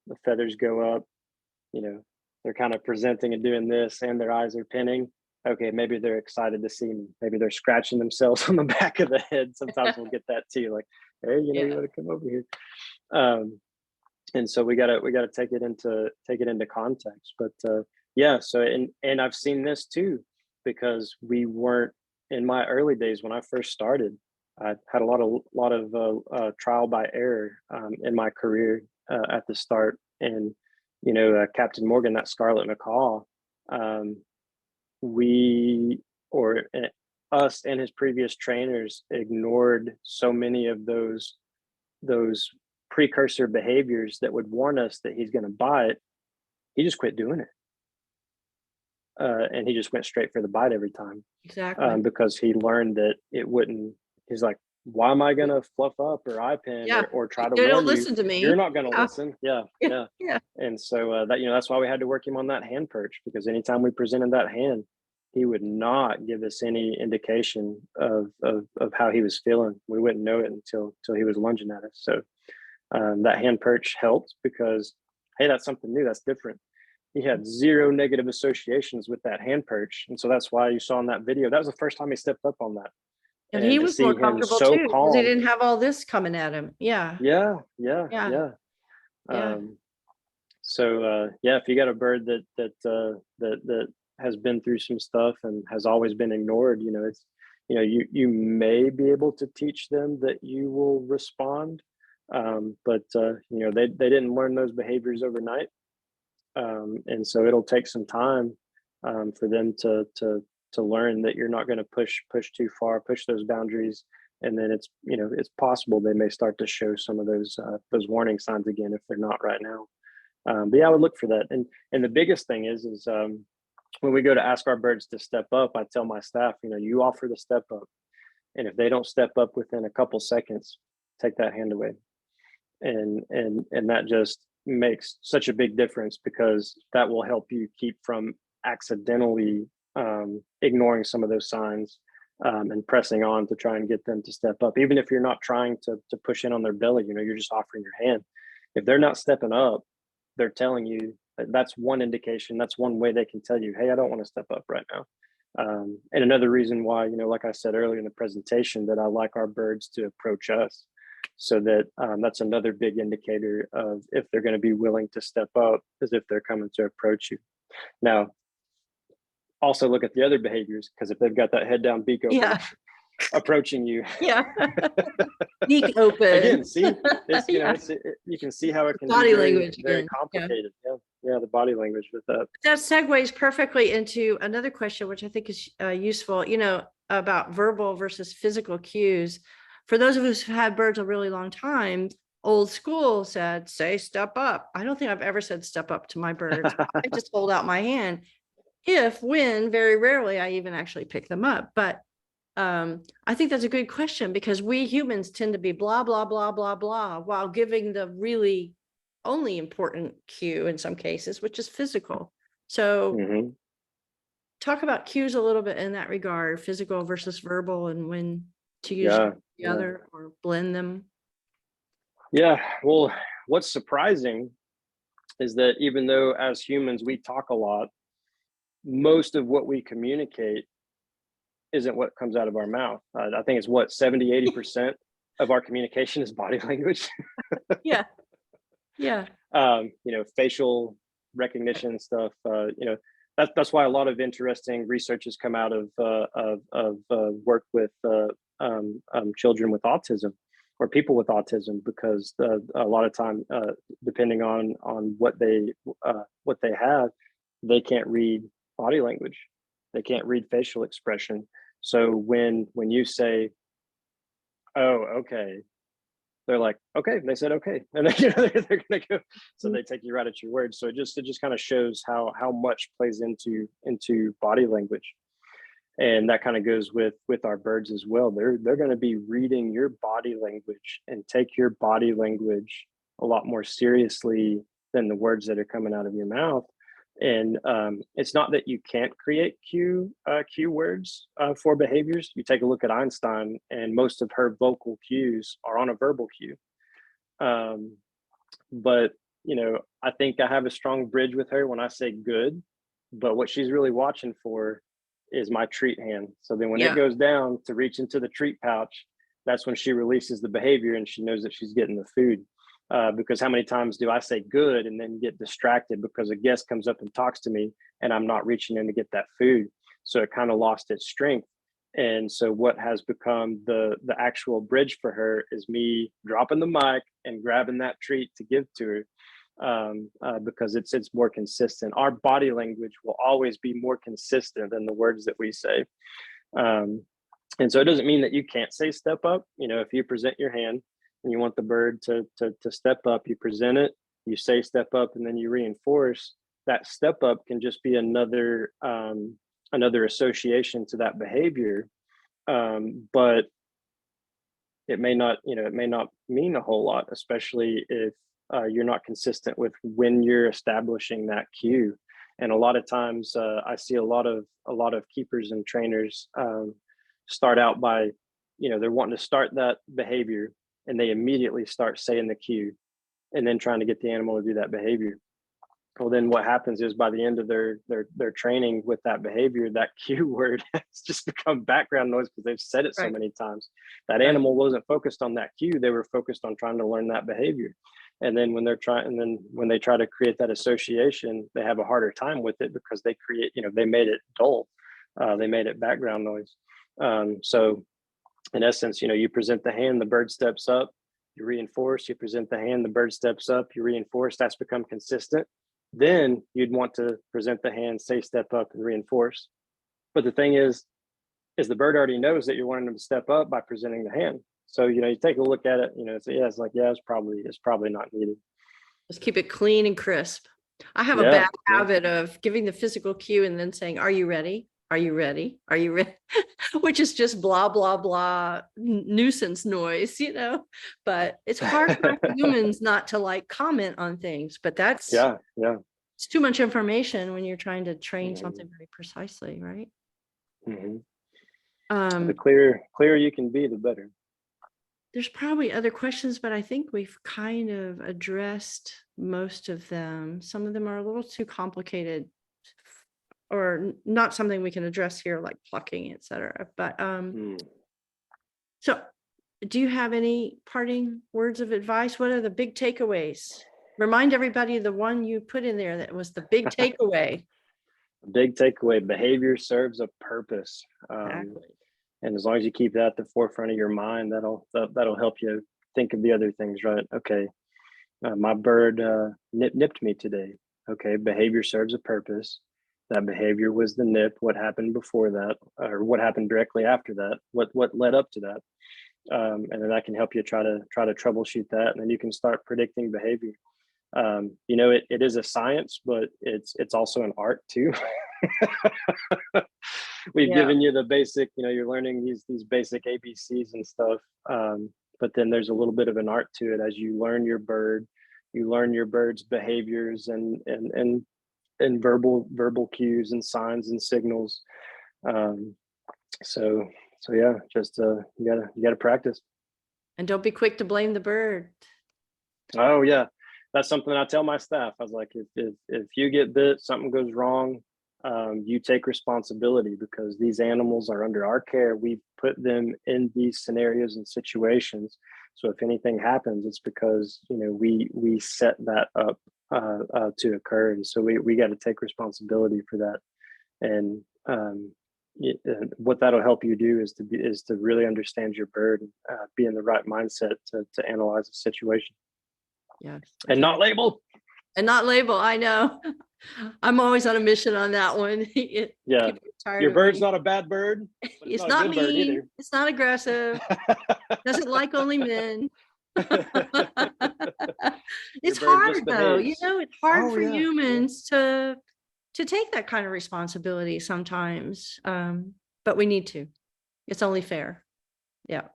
the feathers go up, they're kind of presenting and doing this, and their eyes are pinning. Okay, maybe they're excited to see me. Maybe they're scratching themselves on the back of the head. Sometimes we'll get that too, like, hey, you want to come over here. And so we gotta take it into context. But so and I've seen this too, because we weren't, in my early days when I first started, I had a lot of trial by error in my career at the start. And Captain Morgan, that scarlet macaw, us and his previous trainers ignored so many of those precursor behaviors that would warn us that he's going to bite. He just quit doing it, and he just went straight for the bite every time. Exactly. Because he learned that it wouldn't. He's like, why am I going to fluff up or eye pin or try to warn you? Don't listen to me. You're not going to listen. Yeah. And so that's why we had to work him on that hand perch, because anytime we presented that hand, he would not give us any indication of how he was feeling. We wouldn't know it until he was lunging at us. So that hand perch helped, because, hey, that's something new. That's different. He had zero negative associations with that hand perch. And so that's why you saw in that video, that was the first time he stepped up on that. And he was more comfortable too, because he didn't have all this coming at him. Yeah. So if you got a bird that has been through some stuff and has always been ignored, you may be able to teach them that you will respond, but they didn't learn those behaviors overnight. And so it'll take some time for them to learn that you're not going to push too far, push those boundaries. And then it's, you know, it's possible they may start to show some of those warning signs again if they're not right now. But yeah, I would look for that. And the biggest thing is when we go to ask our birds to step up, I tell my staff, you know, you offer the step up, and if they don't step up within a couple seconds, take that hand away. And that just makes such a big difference, because that will help you keep from accidentally ignoring some of those signs and pressing on to try and get them to step up. Even if you're not trying to push in on their belly, you know, you're just offering your hand. If they're not stepping up, they're telling you that's one indication. That's one way they can tell you, hey, I don't want to step up right now. And another reason why, you know, like I said earlier in the presentation, that I like our birds to approach us, so that that's another big indicator of if they're going to be willing to step up, is if they're coming to approach you. Now, also look at the other behaviors, because if they've got that head down, beak open, approaching you. Yeah. Beak open. Again, see, it's, you know, you can see how it can body be very, language very again. complicated. Yeah, the body language with that. That segues perfectly into another question, which I think is useful, you know, about verbal versus physical cues. For those of us who had birds a really long time, old school said, say, step up. I don't think I've ever said step up to my birds. I just hold out my hand. When, very rarely, I even actually pick them up. But I think that's a good question, because we humans tend to be blah, blah, blah, blah, blah, while giving the really only important cue in some cases, which is physical. So talk about cues a little bit in that regard, physical versus verbal, and when to use the other or blend them. Yeah, well, what's surprising is that even though as humans we talk a lot, most of what we communicate isn't what comes out of our mouth. I think it's what, 70-80% of our communication is body language. Yeah. You know, facial recognition stuff. You know, that's why a lot of interesting research has come out of work with children with autism, or people with autism, because a lot of time, depending on what they have, they can't read body language, they can't read facial expression. So when you say, oh, okay, they're like, okay, they said okay, and then, you know, they're gonna go. So they take you right at your word. So it just kind of shows how much plays into body language. And that kind of goes with our birds as well. They're going to be reading your body language and take your body language a lot more seriously than the words that are coming out of your mouth. And it's not that you can't create cue words for behaviors. You take a look at Einstein, and most of her vocal cues are on a verbal cue. But, you know, I think I have a strong bridge with her when I say good, but what she's really watching for is my treat hand. So then when it goes down to reach into the treat pouch, that's when she releases the behavior, and she knows that she's getting the food. Because how many times do I say good and then get distracted because a guest comes up and talks to me and I'm not reaching in to get that food? So it kind of lost its strength. And so what has become the actual bridge for her is me dropping the mic and grabbing that treat to give to her, because it's more consistent. Our body language will always be more consistent than the words that we say. And so it doesn't mean that you can't say step up. You know, if you present your hand and you want the bird to step up, you present it, you say step up, and then you reinforce. That step up can just be another association to that behavior, but it may not mean a whole lot, especially if you're not consistent with when you're establishing that cue. And a lot of times I see a lot of keepers and trainers start out by, you know, they're wanting to start that behavior, and they immediately start saying the cue and then trying to get the animal to do that behavior. Well, then what happens is by the end of their training with that behavior, that cue word has just become background noise because they've said it so many times. That animal wasn't focused on that cue. They were focused on trying to learn that behavior. And then when they try to create that association, they have a harder time with it because they made it dull. They made it background noise. So in essence, you know, you present the hand, the bird steps up, you reinforce, you present the hand, the bird steps up, you reinforce. That's become consistent. then you'd want to present the hand, say step up, and reinforce. But the thing is the bird already knows that you're wanting them to step up by presenting the hand. So, you take a look at it, it's like, yeah, it's probably not needed. Just keep it clean and crisp. I have a bad habit of giving the physical cue and then saying, are you ready? Are you ready? Are you ready? Which is just blah, blah, blah nuisance noise, but it's hard for humans not to like comment on things, but that's, it's too much information when you're trying to train something very precisely, right? The clearer you can be, the better. There's probably other questions, but I think we've kind of addressed most of them. Some of them are a little too complicated or not something we can address here, like plucking, etc. But so do you have any parting words of advice? What are the big takeaways? Remind everybody the one you put in there that was the big takeaway. Big takeaway: behavior serves a purpose. Exactly. And as long as you keep that at the forefront of your mind, that'll help you think of the other things, right? Okay, my bird nipped me today. Okay, behavior serves a purpose. That behavior was the nip. What happened before that, or what happened directly after that? What led up to that? And then that can help you try to troubleshoot that, and then you can start predicting behavior. It is a science, but it's also an art too. We've given you the basic, you're learning these basic ABCs and stuff. But then there's a little bit of an art to it as you learn your bird, you learn your bird's behaviors and verbal cues and signs and signals. So yeah, just you gotta practice. And don't be quick to blame the bird. Oh yeah. That's something I tell my staff. I was like, if you get bit, something goes wrong, you take responsibility, because these animals are under our care. We put them in these scenarios and situations. So if anything happens, it's because we set that up to occur, and so we got to take responsibility for that. And what that'll help you do is to really understand your bird, and be in the right mindset to analyze the situation. Yes. And not label. I know. I'm always on a mission on that one. Your bird's not a bad bird. It's not mean. It's not aggressive. Doesn't like only men. It's hard though. It's hard for humans to take that kind of responsibility sometimes. But we need to. It's only fair. Yeah.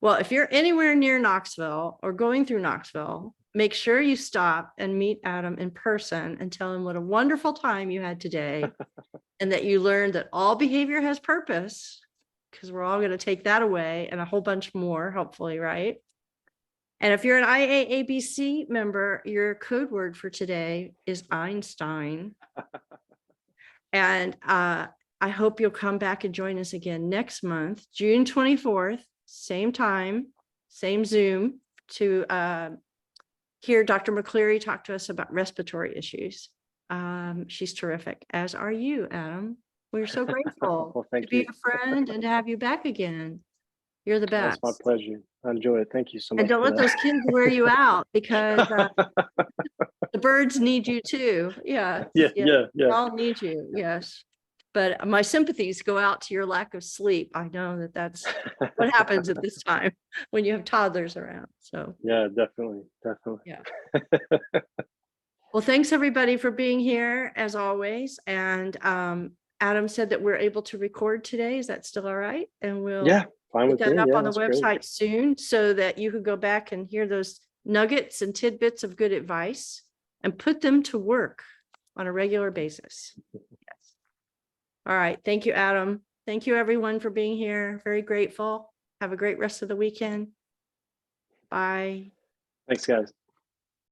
Well, if you're anywhere near Knoxville or going through Knoxville, make sure you stop and meet Adam in person and tell him what a wonderful time you had today and that you learned that all behavior has purpose, because we're all going to take that away and a whole bunch more, hopefully, right? And if you're an IAABC member, your code word for today is Einstein. And I hope you'll come back and join us again next month, June 24th. Same time, same Zoom, to hear Dr. McCleary talk to us about respiratory issues. She's terrific, as are you, Adam. We're so grateful to be a friend and to have you back again. You're the best. That's my pleasure. I enjoy it. Thank you so much. And don't let those kids wear you out, because the birds need you too. Yeah. They all need you. Yes. But my sympathies go out to your lack of sleep. I know that's what happens at this time when you have toddlers around. So yeah, definitely. Yeah. Well, thanks everybody for being here as always. And Adam said that we're able to record today. Is that still all right? And we'll put that up on the website soon, so that you could go back and hear those nuggets and tidbits of good advice and put them to work on a regular basis. All right. Thank you, Adam. Thank you, everyone, for being here. Very grateful. Have a great rest of the weekend. Bye. Thanks, guys.